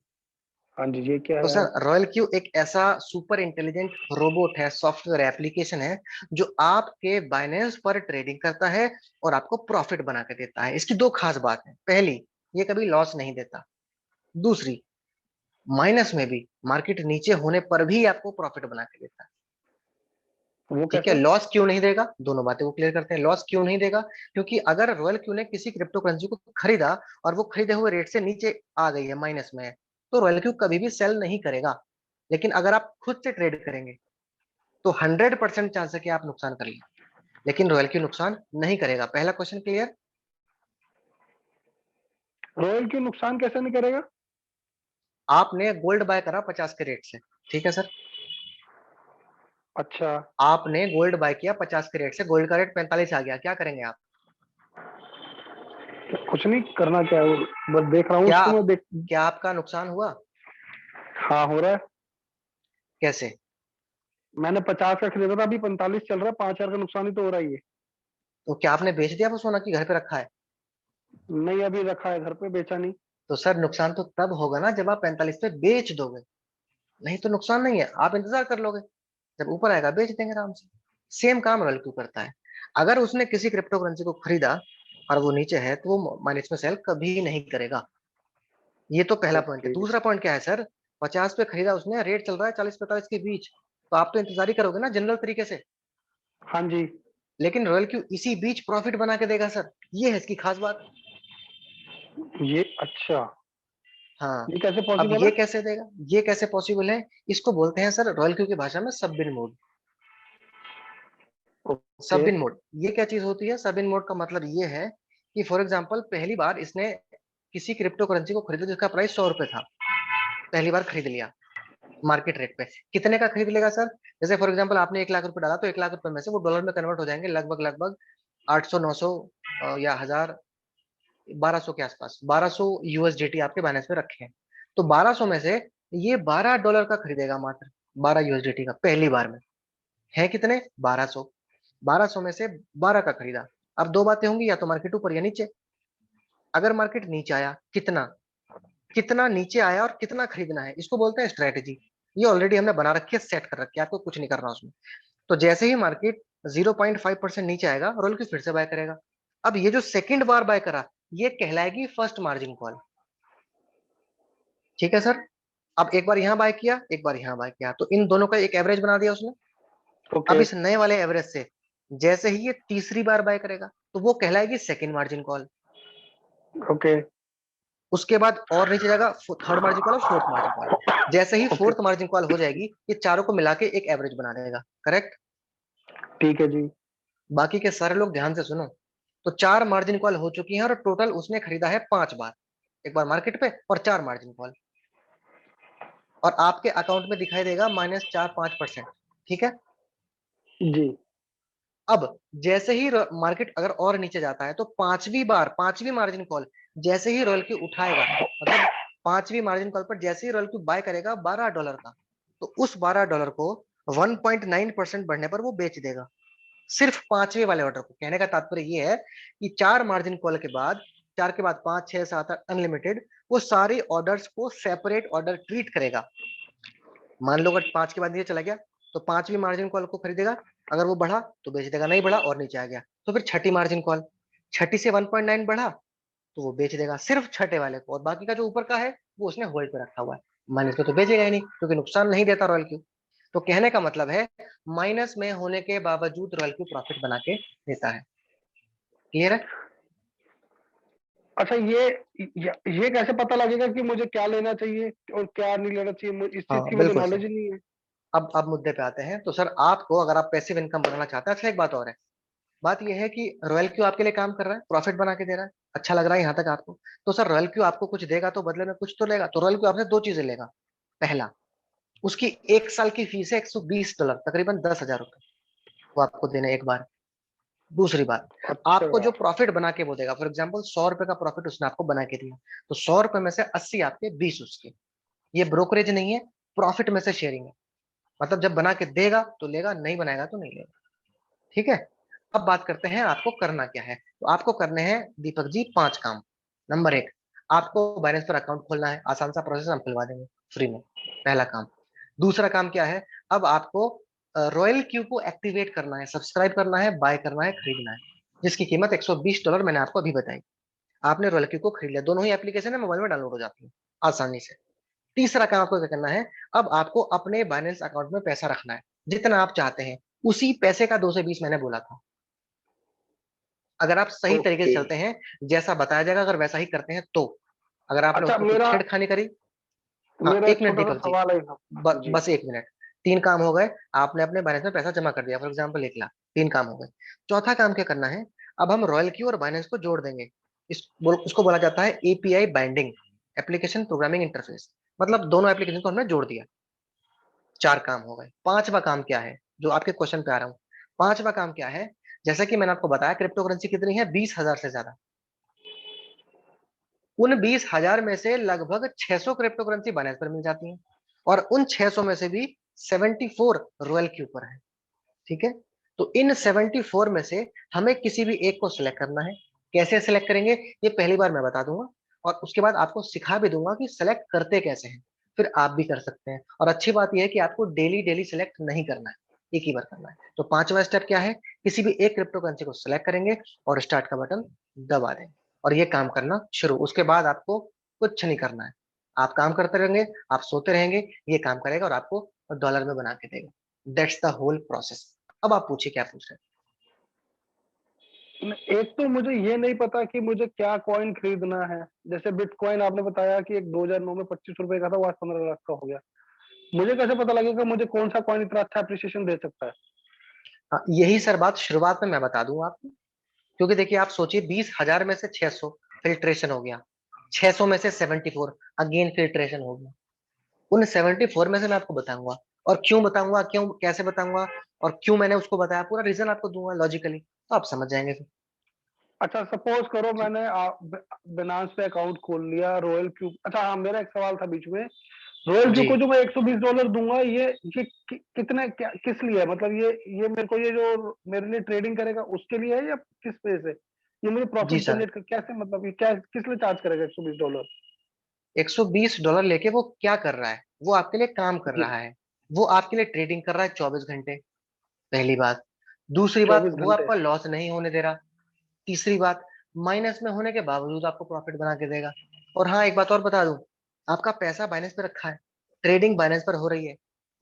हाँ जी, ये क्या तो है यार? सर रॉयल क्यू एक ऐसा सुपर इंटेलिजेंट रोबोट है, सॉफ्टवेयर एप्लीकेशन है, जो आपके बाइनेंस पर ट्रेडिंग करता है और आपको प्रॉफिट बना के देता है। इसकी दो खास बात है, पहली, ये कभी लॉस नहीं देता। दूसरी, माइनस में भी, मार्केट नीचे होने पर भी आपको प्रॉफिट बना के देता है। वो ठीक है, कैसे? लॉस क्यों नहीं देगा, दोनों बातें को क्लियर करते हैं। लॉस क्यों नहीं देगा? क्योंकि अगर रॉयल क्यू ने किसी क्रिप्टो करेंसी को खरीदा और वो खरीदे हुए रेट से नीचे आ गई है, माइनस में है, तो रॉयल क्यू कभी भी सेल नहीं करेगा। लेकिन अगर आप खुद से ट्रेड करेंगे तो 100% चांस है कि आप नुकसान कर लें, लेकिन रॉयल क्यू नुकसान नहीं करेगा। पहला क्वेश्चन क्लियर? रॉयल क्यों नुकसान कैसे नहीं करेगा? आपने गोल्ड बाय करा 50 के रेट से, ठीक है सर? अच्छा। आपने गोल्ड बाय किया 50 के रेट से, गोल्ड का रेट 45 आ गया, क्या करेंगे आप? कुछ नहीं करना, क्या है वो, बस देख रहा हूँ क्या उसको मैं देख। क्या आपका नुकसान हुआ? हाँ, हो रहा है। कैसे? मैंने 50 का खरीदा था, अभी 45 चल रहा है, 5 हजार का नुकसान ही तो हो रहा है ये। तो क्या आपने बेच दिया वो सोना की घर पे रखा है? नहीं, अभी रखा है घर पे, बेचा नहीं। तो सर नुकसान तो तब होगा ना जब आप 45 पे बेच दोगे, नहीं तो नुकसान नहीं है, आप इंतजार कर लोगे, जब ऊपर आएगा बेच देंगे आराम से। सेम काम रॉयल क्यू करता है। अगर उसने किसी क्रिप्टो करेंसी को खरीदा और वो नीचे है, तो वो माइनस में सेल कभी नहीं करेगा। ये तो पहला पॉइंट है। ओके। दूसरा पॉइंट क्या है सर? 50 पे खरीदा उसने, रेट चल रहा है 40-45 के बीच, तो आप तो इंतजार ही करोगे ना जनरल तरीके से। हाँ जी। लेकिन रॉयल क्यू इसी बीच प्रॉफिट बना के देगा सर, ये है इसकी खास बात। ये अच्छा, हाँ। ये कैसे अब पॉसिबल ये है? कैसे देगा, ये कैसे पॉसिबल है? इसको बोलते हैं सर रॉयल क्यू की भाषा में सब बिन मोड। ओके। सब इन मोड, ये क्या चीज होती है? सब इन मोड का मतलब ये है कि फॉर एग्जांपल पहली बार इसने किसी क्रिप्टो करेंसी को खरीदा जिसका प्राइस 100 रुपए था, पहली बार खरीद लिया मार्केट रेट पे। कितने का खरीद लेगा सर? जैसे फॉर एग्जांपल आपने 1 लाख रुपए डाला, तो 1 लाख रुपए में से वो डॉलर में कन्वर्ट हो जाएंगे लगभग लगभग 800 900 या 1000, 1200 के आसपास, 1200 यूएसडीटी आपके बैलेंस में रखे हैं। तो 1200 में से ये $12 का खरीदेगा, मात्र 12 यूएसडीटी का पहली बार में। है कितने? 1200। 1200 में से 12 का खरीदा। अब दो बातें होंगी, या तो मार्केट ऊपर या नीचे। अगर मार्केट नीचे आया, कितना, कितना नीचे आया और कितना खरीदना है, इसको बोलते हैं स्ट्रेटेजी। ये ऑलरेडी हमने बना रखी है, सेट कर रखी है, आपको कुछ नहीं करना उसमें। तो जैसे ही मार्केट 0.5% नीचे आएगा, रोल की फिर से बाय करेगा। अब ये जो सेकंड बार बाय करा, ये कहलाएगी फर्स्ट मार्जिन कॉल। ठीक है सर? अब एक बार यहां बाय किया, एक बार यहां बाय किया, तो इन दोनों का एक एवरेज बना दिया उसने। अब ओके। इस नए वाले एवरेज से जैसे ही ये तीसरी बार बाय करेगा, तो वो कहलाएगी सेकंड मार्जिन कॉल। ओके। उसके बाद और नीचे जाएगा थर्ड मार्जिन कॉल और फोर्थ मार्जिन कॉल। जैसे ही ओके। फोर्थ मार्जिन कॉल हो जाएगी, ये चारों को मिला के एक एवरेज बना देगा। करेक्ट? ठीक है जी। बाकी के सारे लोग ध्यान से सुनो। तो 4 मार्जिन कॉल हो चुकी हैं और टोटल उसने खरीदा है 5 बार, एक बार मार्केट पे और 4 मार्जिन कॉल, और आपके अकाउंट में दिखाई देगा -4-5%। ठीक है। जी। अब जैसे ही मार्केट अगर और नीचे जाता है तो 5वीं बार, 5वीं मार्जिन कॉल जैसे ही रॉयल क्यू उठाएगा, मतलब 5वीं मार्जिन कॉल पर जैसे ही रॉयल क्यू बाय करेगा $12 का, तो उस $12 को 1.9% बढ़ने पर वो बेच देगा, सिर्फ 5वें वाले ऑर्डर को। कहने का तात्पर्य ये है कि 4 मार्जिन कॉल के बाद, 4 के बाद 5, 6, 7, 8 अनलिमिटेड, वो सारे ऑर्डर्स को सेपरेट ऑर्डर ट्रीट करेगा। मान लो अगर 5 के बाद नीचे चला गया तो 5वीं मार्जिन कॉल को खरीदेगा, अगर वो बढ़ा तो बेच देगा, नहीं बढ़ा और नीचे आ गया तो फिर छठी मार्जिन कॉल, छठी से 1.9 बढ़ा तो वो बेच देगा सिर्फ छठे वाले को, और बाकी का जो ऊपर का है वो उसने होल्ड पे रखा हुआ है। माइनस में तो बेचेगा ही नहीं क्योंकि नुकसान नहीं देता रॉयल क्यू। तो कहने का मतलब है माइनस में होने के बावजूद रॉयल क्यू प्रॉफिट बना के देता है। क्लियर है? अच्छा, ये कैसे पता लगेगा कि मुझे क्या लेना चाहिए और क्या नहीं लेना चाहिए? इस चीज हाँ की मुझे बिल्कुल सही। नॉलेज ही नहीं है। अब मुद्दे पे आते हैं। तो सर आपको, अगर आप पैसिव इनकम बनाना चाहते हैं, अच्छा एक बात और है। बात यह है कि रॉयल क्यू आपके लिए काम कर रहा है, प्रॉफिट बना के दे रहा है, अच्छा लग रहा है यहाँ तक आपको। तो सर रॉयल क्यू आपको कुछ देगा तो बदले में कुछ तो लेगा। तो रॉयल क्यू आपसे दो चीजें लेगा। पहला, उसकी 1 साल की फीस है $120, तकरीबन $10,000, वो आपको देने एक बार। दूसरी बात, अच्छा। आपको जो प्रॉफिट बना के वो देगा, फॉर एग्जाम्पल ₹100 का प्रॉफिट उसने आपको बना के दिया, तो ₹100 में से 80 आपके, 20 उसके। ये ब्रोकरेज नहीं है, प्रॉफिट में से शेयरिंग है। मतलब जब बना के देगा तो लेगा, नहीं बनाएगा तो नहीं लेगा। ठीक है। अब बात करते हैं आपको करना क्या है। तो आपको करने हैं दीपक जी 5 काम। नंबर 1, आपको बाइनेंस पर अकाउंट खोलना है, आसान सा प्रोसेस, हम खुलवा देंगे फ्री में, पहला काम। दूसरा काम क्या है, अब आपको रॉयल क्यू को एक्टिवेट करना है, सब्सक्राइब करना है, बाय करना है, खरीदना है, जिसकी कीमत $120 मैंने आपको अभी बताई। आपने रॉयल क्यू को खरीद लिया, दोनों ही एप्लीकेशन है, मोबाइल में डाउनलोड हो जाती है आसानी से। तीसरा काम आपको क्या करना है, अब आपको अपने बाइनेंस अकाउंट में पैसा रखना है, जितना आप चाहते हैं, उसी पैसे का 2 से 20 मैंने बोला था। अगर आप सही तरीके से ओके। चलते हैं, जैसा बताया जाएगा, अगर वैसा ही करते हैं तो। अगर आपने अच्छा, उसको कुछ मेरा छेड़खानी करी। हाँ मेरा एक एक मिनट छोटा सा दीपक जी, सवाल है यहाँ। जी। बस 1 मिनट। 3 काम हो गए, आपने अपने बाइनेंस में पैसा जमा कर दिया, फॉर एग्जाम्पल 1 लाख, 3 काम हो गए। चौथा काम क्या करना है, अब हम रॉयल क्यू और बाइनेंस को जोड़ देंगे। उसको बोला जाता है API binding, application programming interface. मतलब दोनों एप्लीकेशन को हमने जोड़ दिया। 4 काम हो गए। पांचवा काम क्या है, जो आपके क्वेश्चन पे आ रहा हूँ। पांचवा काम क्या है, जैसा कि मैंने आपको बताया, क्रिप्टो करेंसी कितनी है, 20,000 से ज्यादा। उन 20,000 में से लगभग 600 क्रिप्टो करेंसी बाइनेंस पर मिल जाती हैं, और उन 600 में से भी 74 रॉयल क्यू पर है। ठीक है। तो इन 74 में से हमें किसी भी एक को सिलेक्ट करना है। कैसे सिलेक्ट करेंगे, ये पहली बार मैं बता दूंगा, और उसके बाद आपको सिखा भी दूंगा कि सिलेक्ट करते कैसे हैं, फिर आप भी कर सकते हैं। और अच्छी बात यह है कि आपको डेली डेली सिलेक्ट नहीं करना है, एक ही बार करना है। तो पांचवा स्टेप क्या है, किसी भी एक क्रिप्टो करेंसी को सिलेक्ट करेंगे और स्टार्ट का बटन दबा देंगे, और ये काम करना शुरू। उसके बाद आपको कुछ नहीं करना है, आप काम करते रहेंगे, आप सोते रहेंगे, ये काम करेगा और आपको डॉलर में बना के देगा। That's the whole process. अब आप पूछिए क्या पूछ रहे एक तो मुझे ये नहीं पता कि मुझे क्या कॉइन खरीदना है। जैसे बिटकॉइन आपने बताया कि एक 2009 में 25 रुपए का था, वो आज 15 लाख का हो गया। मुझे कैसे पता लगेगा मुझे कौन सा कॉइन इतना अच्छा अप्रिसिएशन दे सकता है? हैं। हाँ यही सर बात शुरुआत में मैं बता दूं आपको। क्योंकि देखिए आप सोचिए, 20,000 में से 600 फिल्ट्रेशन हो गया, 600 में से 74 अगेन फिल्ट्रेशन हो गया। उन 74 में से मैं आपको बताऊंगा, और क्यों बताऊंगा, क्यों कैसे बताऊंगा, और क्यों मैंने उसको बताया, पूरा रीजन आपको दूंगा लॉजिकली, तो आप समझ जाएंगे फिर। अच्छा, सपोज करो मैंने बिनांस पे अकाउंट खोल लिया, रॉयल क्यूब। अच्छा हाँ, मेरा एक सवाल था बीच में। रॉयल क्यू जी को जो मैं $120 दूंगा, ये कितने किस लिए है? मतलब ये मेरे को, ये जो मेरे लिए ट्रेडिंग करेगा उसके लिए है या किस पे से? ये मुझे जी प्रॉफिट सर। जनरेट कर कैसे, मतलब ये क्या किस लिए चार्ज करेगा $120? $120 लेके वो क्या कर रहा है, वो आपके लिए काम कर जी। रहा है। वो आपके लिए ट्रेडिंग कर रहा है 24 घंटे, पहली बात। दूसरी बात, चौबीस वो घंटे आपका लॉस नहीं होने दे रहा। तीसरी बात, माइनस में होने के बावजूद आपको प्रॉफिट बना के देगा। और हाँ एक बात और बता दूं, आपका पैसा बाइनेंस पे रखा है, ट्रेडिंग बाइनेंस पर हो रही है,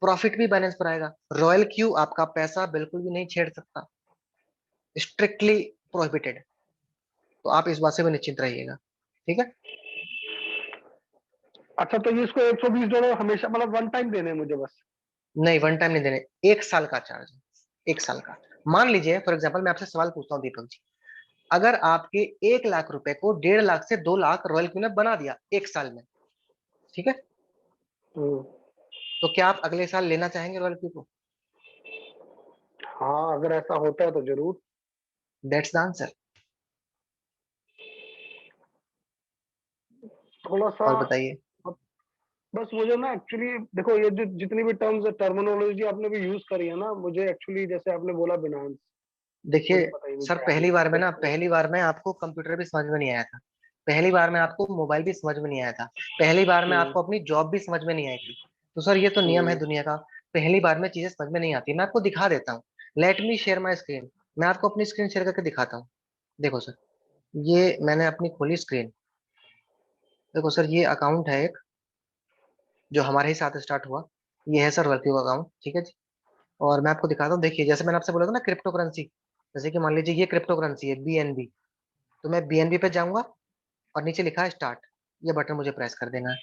प्रॉफिट भी बाइनेंस पर आएगा। रॉयल क्यू आपका पैसा बिल्कुल भी नहीं छेड़ सकता, स्ट्रिक्टली प्रोहिबिटेड। तो आप इस बात से भी निश्चिंत रहिएगा। ठीक है। अच्छा, तो ये इसको $120 हमेशा, मतलब वन टाइम देने हैं मुझे बस? नहीं वन टाइम नहीं देने, 1 साल का चार्ज है, 1 साल का। मान लीजिए फॉर एग्जाम्पल मैं आपसे सवाल पूछता हूँ दीपक जी, अगर आपके 1 लाख रुपए को 1.5 लाख से 2 लाख रॉयल क्यू ने बना दिया 1 साल में, ठीक है, हम्म, तो क्या आप अगले साल लेना चाहेंगे रॉयल क्यू को? हाँ अगर ऐसा होता है तो जरूर। That's the answer. थोड़ा सा और बताइए। बस मुझे ना एक्चुअली देखो, ये जो जितनी भी टर्म्स टर्मिनोलॉजी आपने भी यूज करी है ना, मुझे एक्चुअली जैसे आपने बोला बिनांस, मुझे देखिए पता ही नहीं सर, क्या है पहली बार में ना, कैसे है। पहली बार में आपको कंप्यूटर भी समझ में नहीं आया था, पहली बार में आपको मोबाइल भी समझ में नहीं आया था, पहली बार में हम्म, आपको अपनी जॉब भी समझ में नहीं आई थी। तो सर ये तो नियम है हम्म, दुनिया का, पहली बार में चीजें समझ में नहीं आती। मैं आपको दिखा देता हूँ, let me share my screen. मैं आपको अपनी स्क्रीन शेयर करके दिखाता हूँ। देखो सर, ये मैंने अपनी खोली स्क्रीन। देखो सर, ये अकाउंट है एक, जो हमारे ही साथ स्टार्ट हुआ। ये है सर वर्किंग अकाउंट, ठीक है जी। और मैं आपको दिखाता हूँ, देखिए जैसे मैंने आपसे बोला था ना क्रिप्टो करेंसी, जैसे कि मान लीजिए ये क्रिप्टो करेंसी है BNB। तो मैं BNB पे जाऊंगा और नीचे लिखा है स्टार्ट, ये बटन मुझे प्रेस कर देना है।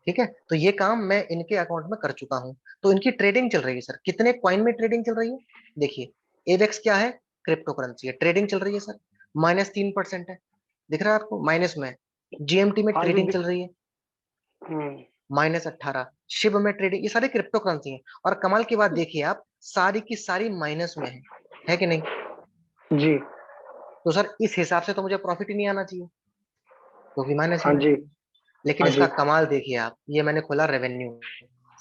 ठीक है, तो ये काम मैं इनके अकाउंट में कर चुका हूँ। तो इनकी ट्रेडिंग चल रही है सर, कितने कॉइन में ट्रेडिंग चल रही है? देखिए, एवेक्स क्या है? क्रिप्टो करेंसी है, ट्रेडिंग चल रही है सर, -3% है। दिख रहा है आपको माइनस में? GMT में हाँ जी ट्रेडिंग चल रही है हम्म, -18, शिब में ट्रेडिंग, ये सारे क्रिप्टो करेंसी है। और कमाल की बात देखिए आप, सारी की सारी माइनस में है कि नहीं? जी तो सर इस हिसाब से तो मुझे प्रॉफिट ही नहीं आना चाहिए, क्योंकि माइनस हाँ में है। जी लेकिन हाँ इसका जी। कमाल देखिए आप, ये मैंने खोला रेवेन्यू।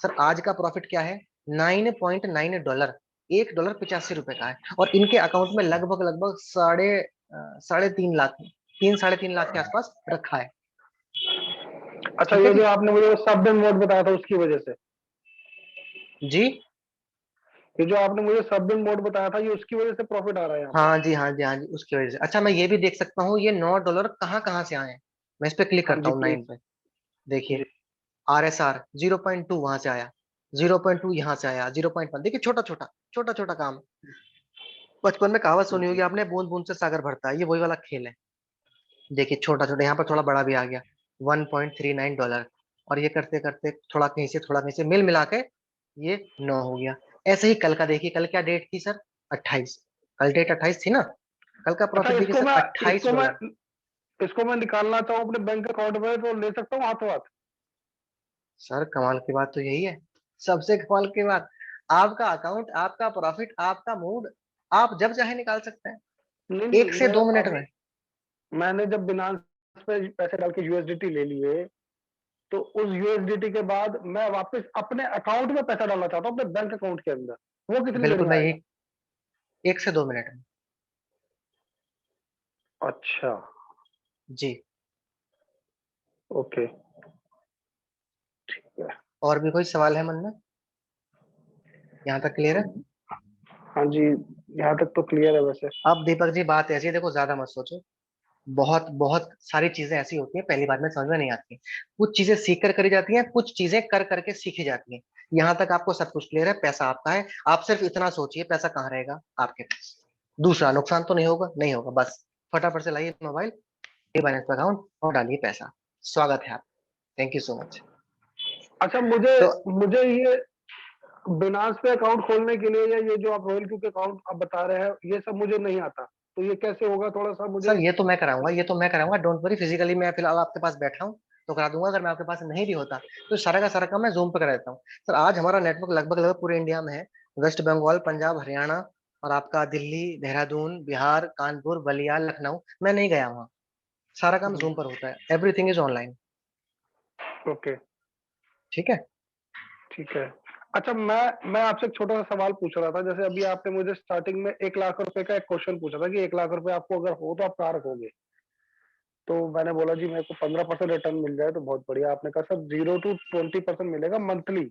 सर आज का प्रॉफिट क्या है? $9.9, $1.85 का है। और इनके अकाउंट में लगभग लगभग साढ़े 3 लाख, 3 साढ़े 3 लाख के आसपास रखा है। अच्छा, ठीक है ये जी। जो आपने मुझे सबडेन मोड बताया था उसकी वजह से, जी ये जो आपने मुझे सबडेन मोड बताया था, ये उसकी वजह से प्रॉफिट आ रहा है यहाँ पे। हाँ जी, हाँ जी, हाँ जी, उसकी वजह से। अच्छा, मैं ये भी देख सकता हूँ ये $9 कहाँ कहाँ से आए हैं। मैं इस पे क्लिक हाँ करता जी हूँ प्लीज। 9 पे। देखिए, जी RSR 0.2 वहां से आया, 0.2 यहाँ से आया, 0.1। देखिए छोटा छोटा, छोटा छोटा काम। बचपन में कहावत सुनी होगी जी। आपने, बूंद बूंद से सागर भरता है, ये वही वाला खेल है। देखिए छोटा छोटा, यहाँ पर थोड़ा बड़ा भी आ गया, $1.39। और ये करते करते थोड़ा कहीं से थोड़ा कहीं से मिल मिला के ये 9 हो गया। ऐसे ही कल का देखिए, कल क्या डेट थी सर? 28। कल डेट 28 थी ना? कल का अच्छा, प्रॉफिट देखिए इसको सर, मैं अट्ठाईस इसको मैं डॉलर इसको मैं निकालना चाहूँ अपने बैंक अकाउंट में तो ले सकता हूँ हाथों हाथ? सर कमाल की बात तो यही है, सबसे कमाल की बात, आपका अकाउंट, आपका प्रॉफिट, आपका मूड, आप जब चाहे निकाल सकते हैं, नहीं नहीं, 1 से 2 मिनट में। मैंने जब बिनांस पे पैसे डाल के यूएसडीटी ले लिए, तो उस यूएसडीटी के बाद मैं वापस अपने अकाउंट में पैसा डालना चाहता हूँ, अपने बैंक अकाउंट के अंदर। वो कितनी देर बिल्कुल, में मैं आएगा? यही, 1 से 2 मिनट में। अच्छा। जी। ओके। और भी कोई सवाल है मन में? यहाँ तक क्लियर है? हाँ जी, यहाँ तक तो क्लियर है वैसे। अब दीपक जी बात ऐसी है, देखो ज्यादा मत सोचो। बहुत बहुत सारी चीजें ऐसी होती हैं पहली बार में समझ में नहीं आती। कुछ चीजें सीख कर करी जाती हैं, कुछ चीजें कर करके सीखी जाती हैं। यहाँ तक आपको सब कुछ क्लियर है, पैसा आपका है। आप सिर्फ इतना सोचिए, पैसा कहाँ रहेगा आपके पास। दूसरा, नुकसान तो नहीं होगा, नहीं होगा, बस फटाफट से लाइए मोबाइल, ये बैलेंस पे अकाउंट और डालिए पैसा। स्वागत है आप। Thank you so much. अच्छा, मुझे तो मुझे ये बिनांस पे अकाउंट खोलने के लिए, या ये जो आप रॉयल क्यू के अकाउंट आप बता रहे हैं, ये सब मुझे नहीं आता, तो ये कैसे होगा? थोड़ा सा मुझे। सर ये तो मैं कराऊंगा, ये तो मैं कराऊंगा, डोंट वरी। फिजिकली मैं फिलहाल आपके पास बैठा हूँ तो करा दूंगा। अगर मैं आपके पास नहीं भी होता तो सारा का सारा काम मैं जूम पे करा देता हूँ। सर आज हमारा नेटवर्क लगभग लगभग पूरे इंडिया में है, वेस्ट बंगाल, पंजाब, हरियाणा, और आपका दिल्ली, देहरादून, बिहार, कानपुर, बलिया, लखनऊ। मैं नहीं गया वहाँ, सारा काम जूम पर होता है, एवरीथिंग इज ऑनलाइन। ओके। ठीक है। ठीक है। अच्छा, मैं आपसे एक छोटा सा सवाल पूछ रहा था। जैसे अभी आपने मुझे स्टार्टिंग में 1 लाख रुपए का एक क्वेश्चन पूछा था कि 1 लाख रुपए आपको अगर हो तो आप कहाँ रखोगे? तो मैंने बोला जी मेरे को 15% रिटर्न मिल जाए तो बहुत बढ़िया। आपने कहा सर 0 to 20% मिलेगा मंथली,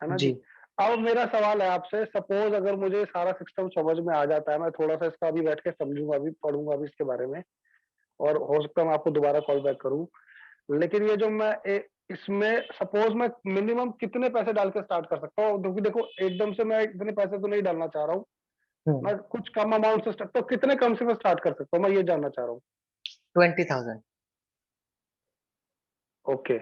है ना जी? जी अब मेरा सवाल है आपसे, सपोज अगर मुझे सारा सिस्टम समझ में आ जाता है, मैं थोड़ा सा इसका अभी बैठ के समझूंगा, अभी पढ़ूंगा अभी इसके बारे में, और हो सकता है मैं आपको दोबारा कॉल बैक करूं। लेकिन ये जो इसमें सपोज मैं मिनिमम कितने पैसे डाल के स्टार्ट कर सकता हूँ? क्योंकि देखो एकदम से मैं इतने पैसे तो नहीं डालना चाह रहा हूँ, हम्म। मैं कुछ कम अमाउंट से स्टार्ट, तो कितने कम से मैं स्टार्ट कर सकता हूँ, मैं ये जानना चाह रहा हूँ। 20,000। ओके।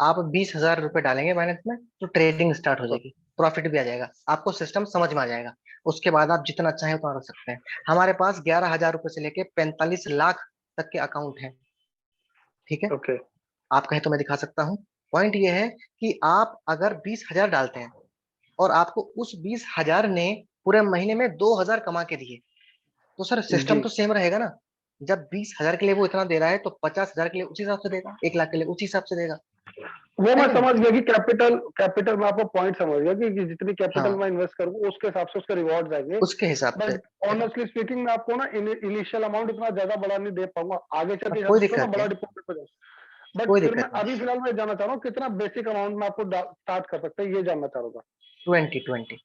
आप 20,000 रुपए डालेंगे बैलेंस में तो ट्रेडिंग स्टार्ट हो जाएगी। प्रॉफिट भी आ जाएगा, आपको सिस्टम समझ में आ जाएगा। उसके बाद आप जितना चाहें उतना रख सकते हैं। हमारे पास 11,000 रुपए से लेके 45 लाख तक के अकाउंट है। ठीक है, ओके आप कहें तो मैं दिखा सकता हूँ। पॉइंट ये है कि आप अगर 20,000 डालते हैं और आपको उस 20,000 ने पूरे महीने में 2,000 कमा के दिए, तो सर सिस्टम जी। तो सेम रहेगा ना। जब 20,000 के लिए वो इतना दे रहा है तो 50,000 के लिए उसी हिसाब से देगा, 1 लाख के लिए उसी हिसाब से देगा। वो है मैं कि नहीं? समझ गया कि कैपिटल में आपको पॉइंट समझ गया कि जितनी कैपिटल हाँ, मैं इन्वेस्ट करूंगा उसके हिसाब से उसके रिवॉर्ड्स आएंगे। उसके हिसाब से। बट ऑनेस्टली स्पीकिंग मैं आपको ना इनिशियल अमाउंट इतना ज्यादा बड़ा नहीं दे पाऊंगा, आगे चल के कोई शायद उसका ना दिक्कत बड़ा नहीं, डिपॉजिट हो जाए। बट कोई फिर मैं दिक्कत नहीं। अभी फिलहाल मैं जानना चाह रहा हूँ कितना बेसिक अमाउंट में आपको स्टार्ट कर सकते हैं, ये जानना चाह रहा था। 2020।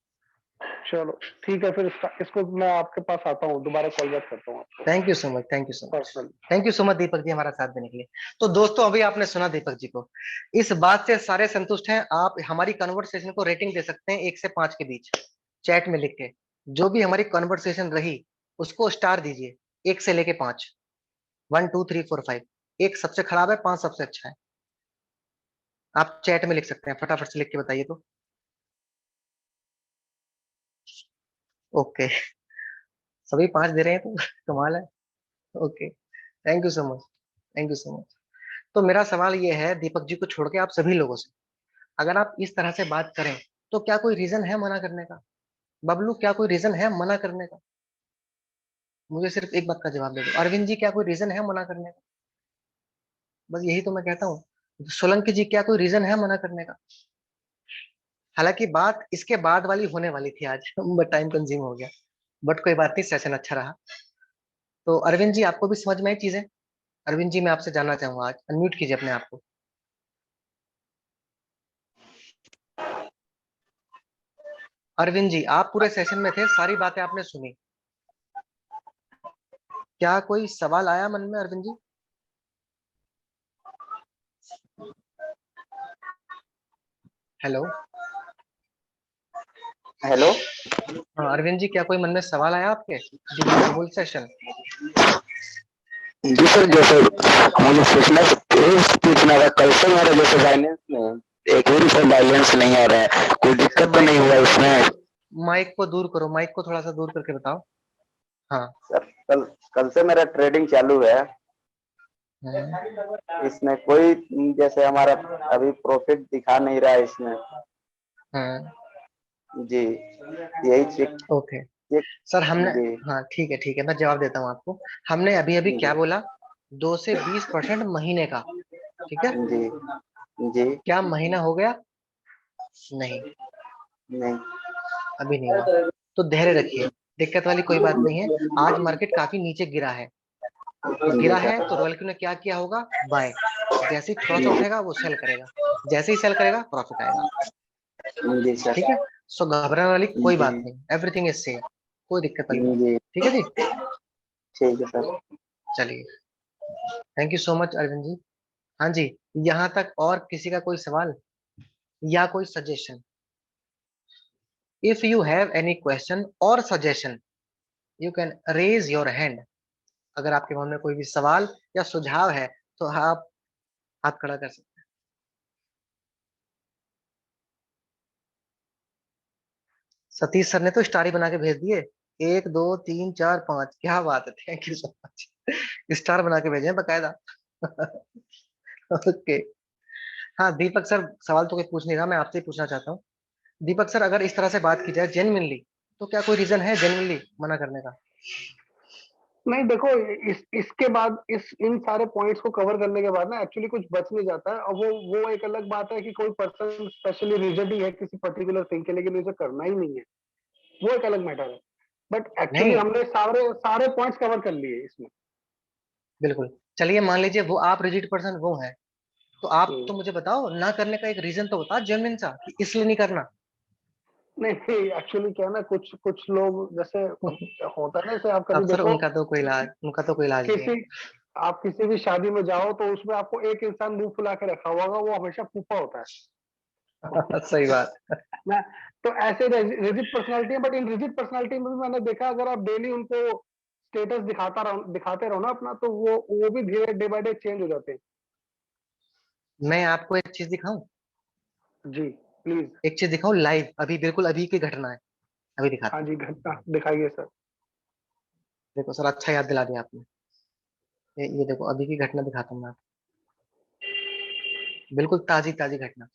चलो ठीक है, फिर इसको मैं आपके पास आता हूँ, दोबारा कॉल बैक करता हूँ आपको thank you so much, thank you so much. Personally. Thank you so much Deepak ji हमारा साथ देने के लिए। तो दोस्तों अभी आपने सुना दीपक जी को, इस बात से सारे संतुष्ट हैं। आप हमारी कन्वर्सेशन को रेटिंग दे सकते हैं 1 से 5 के बीच, चैट में लिख के। जो भी हमारी कन्वर्सेशन रही उसको स्टार दीजिए, 1 से लेके 5, 1 2 3 4 5। एक सबसे खराब है, 5 सबसे अच्छा है। आप चैट में लिख सकते हैं, फटाफट से लिख के बताइए तो। ओके, सभी 5 दे रहे हैं तो कमाल है। Okay, thank you so much, thank you so much. तो मेरा सवाल ये है दीपक जी को छोड़ के आप सभी लोगों से, अगर आप इस तरह से बात करें तो क्या कोई रीजन है मना करने का? बबलू, क्या कोई रीजन है मना करने का? मुझे सिर्फ एक बात का जवाब दे दो। अरविंद जी, क्या कोई रीजन है मना करने का? बस यही तो मैं कहता हूँ। सोलंकी जी, क्या कोई रीजन है मना करने का? हालांकि बात इसके बाद वाली होने वाली थी आज बट टाइम कंज्यूम हो गया। बट कोई बात नहीं, सेशन अच्छा रहा। तो अरविंद जी, आपको भी समझ में आई चीजें? अरविंद जी, मैं आपसे जानना चाहूंगा, आज अनम्यूट कीजिए अपने आप को। अरविंद जी, आप पूरे सेशन में थे, सारी बातें आपने सुनी, क्या कोई सवाल आया मन में अरविंद जी? हेलो। हेलो। हाँ अरविंद जी, क्या कोई मन में सवाल आया आपके ड्यूरिंग द होल सेशन? जी सर, जैसे मुझे पूछना था, कल से मेरा जैसे फाइनेंस में एक भी रुपया बैलेंस नहीं आ रहा है, कोई दिक्कत तो माइक नहीं हुआ इसमें? माइक को दूर करो, माइक को थोड़ा सा दूर करके बताओ। हाँ। सर, कल कल से मेरा ट्रेडिंग चालू है, हम्म। इसमें कोई जैसे हमारा अभी प्रॉफिट दिखा नहीं रहा है इसमें। हम्म। जी, यही चेक ओके चेक। सर, हमने, जी हाँ ठीक है ठीक है, मैं जवाब देता हूँ आपको। हमने अभी अभी जी क्या बोला? 2 से 20% महीने का। ठीक है, जी जी। क्या महीना हो गया? नहीं, नहीं। अभी नहीं हुआ। तो धैर्य रखिए, दिक्कत वाली कोई बात नहीं है। आज मार्केट काफी नीचे गिरा है, तो जी गिरा है सर। तो रॉयल क्यू ने क्या किया होगा? बाय। जैसे ही थोड़ा सा उठेगा वो सेल करेगा, जैसे ही सेल करेगा प्रॉफिट आएगा। जी सर। ठीक है, सो घबराने वाली कोई जी बात नहीं, एवरीथिंग इज सेफ, कोई दिक्कत वाली बात नहीं। जी। ठीक है जी, ठीक है सर। चलिए, thank you so much Arvind ji. हाँ जी, यहाँ तक और किसी का कोई सवाल या कोई suggestion? If you have any question और suggestion, you can raise your hand. अगर आपके मन में कोई भी सवाल या सुझाव है तो आप हाथ खड़ा कर सकते हैं। सतीश सर ने तो स्टार ही बना के भेज दिए, 1 2 3 4 5, क्या बात है, thank you so much. Star बना के भेजे हैं बकायदा ओके। हाँ दीपक सर, सवाल तो कोई पूछ नहीं रहा, मैं आपसे ही पूछना चाहता हूँ। दीपक सर, अगर इस तरह से बात की जाए जेन्युइनली, तो क्या कोई रीजन है जेन्युइनली मना करने का? नहीं देखो, इसके बाद इस इन सारे पॉइंट्स को कवर करने के बाद ना एक्चुअली कुछ बच नहीं जाता है। और वो एक अलग बात है कि कोई पर्सन स्पेशली रिजिड ही है किसी पर्टिकुलर थिंग के लिए, लेकिन उसे करना ही नहीं है, वो एक अलग मैटर है। बट एक्चुअली नहीं, हमने सारे सारे पॉइंट्स कवर कर लिए इसमें। बिल्कुल। चलिए मान लीजिए वो आप रिजिड पर्सन वो है, तो आप हम्म। तो मुझे बताओ ना करने का एक रीजन तो बताओ जेन्युइन सा, कि इसलिए नहीं करना। नहीं नहीं, एक्चुअली क्या है ना, कुछ कुछ लोग जैसे होता है ना, जैसे आप कभी अब सर देखो उनका तो कोई इलाज नहीं है। किसी आप किसी भी शादी में जाओ तो उसमें आपको एक इंसान मुंह फुला के रखा हुआ होगा, वो हमेशा फूफा होता है सही बात। ना। तो ऐसे रिजिड पर्सनालिटी है, बट इन रिजिड पर्सनालिटी में भी मैंने देखा, अगर आप डेली उनको स्टेटस दिखाते रहो ना अपना, तो वो भी धीरे डे बाय डे चेंज हो जाते हैं। मैं आपको एक चीज दिखाऊं? जी। प्लीज। एक चीज दिखाओ लाइव, अभी बिल्कुल अभी की घटना है, अभी दिखाते हाँ हैं। जी, घटना दिखाइए सर। देखो सर, अच्छा याद दिला दिया आपने। ये देखो अभी की घटना दिखाता हूँ मैं आपको। बिल्कुल ताजी ताजी घटना।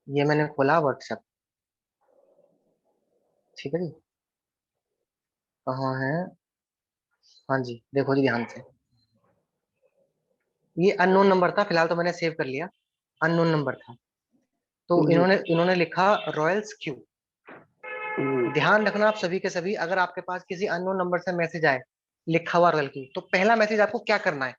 ये मैंने खोला व्हाट्सएप, ठीक है जी। कहाँ है? हाँ जी, देखो जी ध्यान से। ये अननोन नंबर था, फिलहाल तो मैंने सेव कर लिया। अननोन नंबर था। तो जी। इन्होंने इन्होंने लिखा रॉयल्स क्यू। हम्म, ध्यान रखना आप सभी के सभी, अगर आपके पास किसी अननोन नंबर से मैसेज आए लिखा हुआ रॉयल क्यू, तो पहला मैसेज आपको क्या करना है?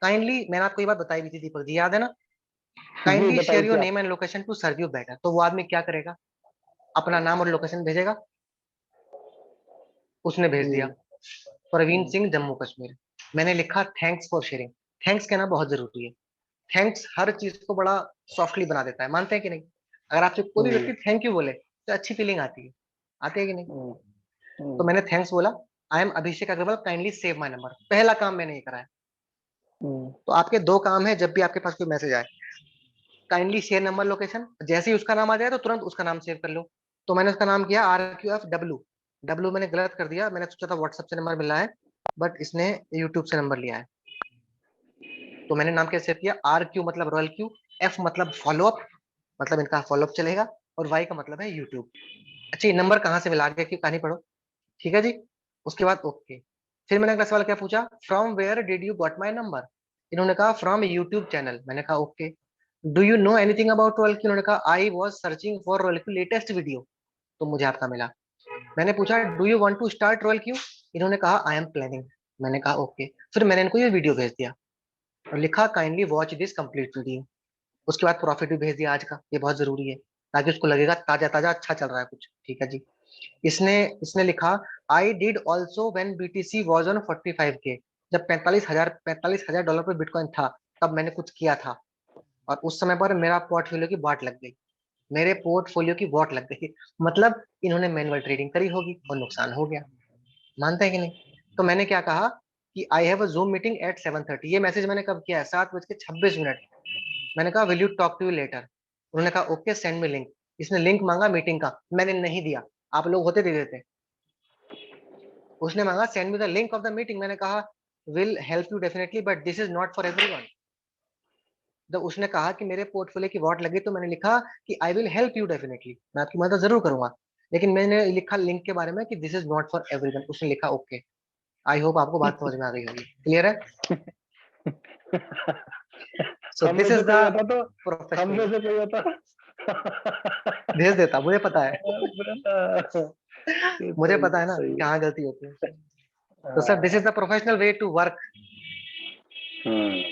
काइंडली, मैंने आपको ये बात बताई भी थी दीपक जी, याद है ना? जी काइंडली बताइए शेयर योर क्या। Name and location to serve you better. तो वो आदमी क्या करेगा? अपना नाम और लोकेशन भेजेगा। उसने भेज दिया, हम्म, प्रवीण हम्म, सिंह जम्मू कश्मीर। मैंने लिखा थैंक्स फॉर शेयरिंग। थैंक्स कहना बहुत जरूरी है। थैंक्स हर चीज को बड़ा सॉफ्टली बना देता है, मानते हैं कि नहीं? अगर आपसे कोई भी हम्म, व्यक्ति थैंक यू बोले तो अच्छी फीलिंग आती है। आती है कि नहीं? हम्म, तो हम्म, मैंने थैंक्स बोला। I am Abhishek Agarwal, kindly save my number. पहला काम मैंने ये करा है। हम्म, तो आपके दो काम है, जब भी आपके पास कोई मैसेज आए, काइंडली शेयर नंबर लोकेशन, जैसे ही उसका नाम आ जाए तो तुरंत उसका नाम सेव कर लो। तो मैंने उसका नाम किया RQF W। डब्लू मैंने गलत कर दिया, मैंने सोचा था व्हाट्सएप से नंबर मिला है, बट इसने यूट्यूब से नंबर लिया है। तो मैंने नाम कैसे सेव किया? RQ मतलब रॉयल क्यू, F मतलब फॉलोअप, मतलब इनका फॉलोअप चलेगा, और Y का मतलब है यूट्यूब। अच्छा, ये नंबर कहाँ से मिला? आगे की कहानी पढ़ो, ठीक है जी। उसके बाद ओके। फिर मैंने अगला सवाल क्या पूछा? From where did you got my number? इन्होंने कहा फ्रॉम यूट्यूब चैनल। मैंने कहा okay. Do you know anything about roll Q? इन्होंने कहा I was searching for roll Q latest video. तो मुझे आपका मिला। मैंने पूछा do you want to start roll Q? इन्होंने कहा आई एम प्लानिंग। मैंने कहा ओके। फिर मैंने इनको ये वीडियो भेज दिया और लिखा kindly watch this complete video. उसके बाद प्रॉफिट भी भेज दिया आज का, ये बहुत जरूरी है, ताकि उसको लगेगा ताजा ताजा अच्छा चल रहा है कुछ, ठीक है जी। इसने इसने लिखा I did also when BTC was on 45K। जब 45,000 डॉलर पर बिटकॉइन था, तब मैंने कुछ किया था, और उस समय पर मेरा पोर्टफोलियो की वाट लग गई। मेरे पोर्टफोलियो की वाट लग गई, मतलब इन्होंने मैनुअल ट्रेडिंग करी होगी और नुकसान हो गया। मानते हैं कि नहीं? तो मैंने क्या कहा कि I have a Zoom meeting at 7:30। ये मैसेज मैंने कब किया है? 7:26। मैंने कहा will you talk to you later? उन्होंने कहा ओके सेंड मी लिंक। इसने लिंक मांगा मीटिंग का, मैंने नहीं दिया। आप लोग होते दे देते। उसने मांगा send me the link of the meeting. मैंने कहा will help you definitely but this is not for everyone. जब उसने कहा कि मेरे पोर्टफोलियो की वॉट लगी, तो मैंने लिखा कि I will help you definitely, मैं आपकी मदद जरूर करूंगा, लेकिन मैंने लिखा लिंक के बारे में कि this is not for everyone. उसने लिखा ओके। आई होप आपको बात समझ में आ गई होगी, क्लियर है? सो हम दिस में इज से द कोई होता तो हम प्रोफेशनल में वे। से कोई होता। भेज देता, मुझे पता है। ये मुझे तो पता है ना सही है। कहाँ गलती होती है। तो सर दिस इज हाँ, the professional way to work. Hmm,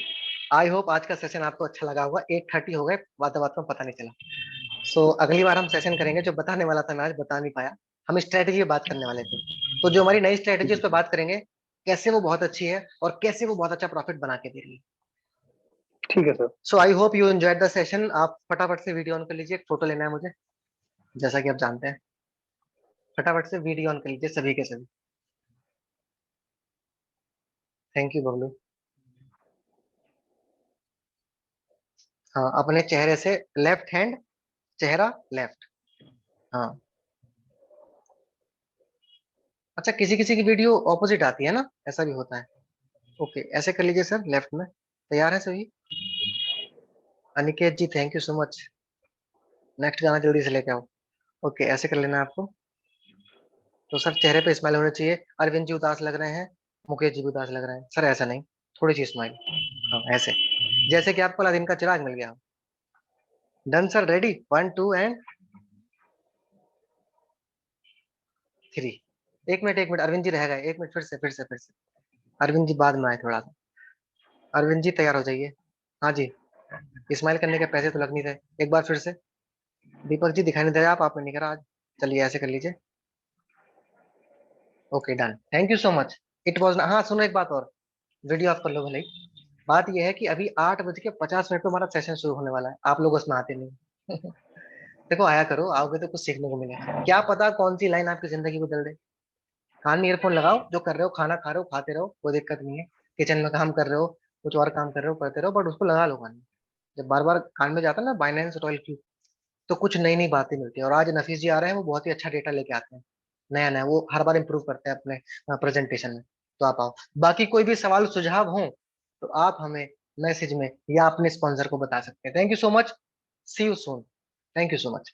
I hope आज का सेशन आपको अच्छा लगा होगा। 8:30 हो गए, बात बात में पता नहीं चला। सो अगली बार हम सेशन करेंगे, जो बताने वाला था मैं आज बता नहीं पाया। हम स्ट्रेटेजी पे बात करने वाले थे, तो जो हमारी नई स्ट्रेटेजी उस पर बात करेंगे, कैसे वो बहुत अच्छी है और कैसे वो बहुत अच्छा प्रॉफिट बना के दे रही है। ठीक है sir. So I hope you enjoyed the session. आप फटाफट से वीडियो ऑन कर लीजिए, एक फोटो लेना है मुझे, जैसा कि आप जानते हैं। फटाफट से वीडियो ऑन कर लीजिए सभी के सभी। Thank you Bablu. हाँ, अपने चेहरे से लेफ्ट हैंड, चेहरा लेफ्ट। हाँ। अच्छा, किसी किसी की वीडियो ऑपोजिट आती है ना, ऐसा भी होता है। ओके, ऐसे कर लीजिए सर लेफ्ट में। तैयार है सभी? Aniket ji thank you so much. Next गाना जल्दी से लेके आओ। ओके, ऐसे कर लेना है आपको। तो सर चेहरे पे स्माइल होनी चाहिए। अरविंद जी उदास लग रहे हैं, मुकेश जी भी उदास लग रहे हैं। सर ऐसा नहीं, थोड़ी सी स्माइल। हाँ ऐसे, जैसे कि आपको अलादीन का चिराग मिल गया। Done sir, ready 1 2 and 3। एक मिनट अरविंद जी रह गए, एक मिनट, फिर से। अरविंद जी बाद में आए थोड़ा सा। अरविंद जी तैयार हो जाइए। हाँ जी, स्माइल करने के पैसे तो लग नहीं रहे, एक बार फिर से। दीपक जी दिखाई नहीं दे रहे, आप आपने नहीं करा आज। चलिए ऐसे कर लीजिए। Okay done, thank you so much. It was, हाँ सुनो एक बात और, वीडियो आप कर लो भले ही। बात यह है कि अभी 8:50 पे हमारा सेशन शुरू होने वाला है, आप लोग उसमें आते नहीं। देखो आया करो, आओगे तो कुछ सीखने को मिलेगा, क्या पता कौन सी लाइन आपकी जिंदगी बदल दे। कान में ईयरफोन लगाओ, जो कर रहे हो, खाना खा रहे हो खाते रहो, कोई दिक्कत नहीं है। किचन में काम कर रहे हो, कुछ और काम कर रहे हो करते रहो, बट उसको लगा लो कान में। जब बार बार कान में जाता है ना बाइनेंस रॉयल क्यू, तो कुछ नई नई बातें मिलती है। और आज नफीस जी आ रहे हैं, वो बहुत ही अच्छा डेटा लेके आते हैं, नया नया, वो हर बार इंप्रूव करते हैं अपने प्रेजेंटेशन में। तो आप आओ, बाकी कोई भी सवाल सुझाव हो तो आप हमें मैसेज में या अपने स्पॉन्सर को बता सकते हैं। Thank you so much, see you soon, thank you so much.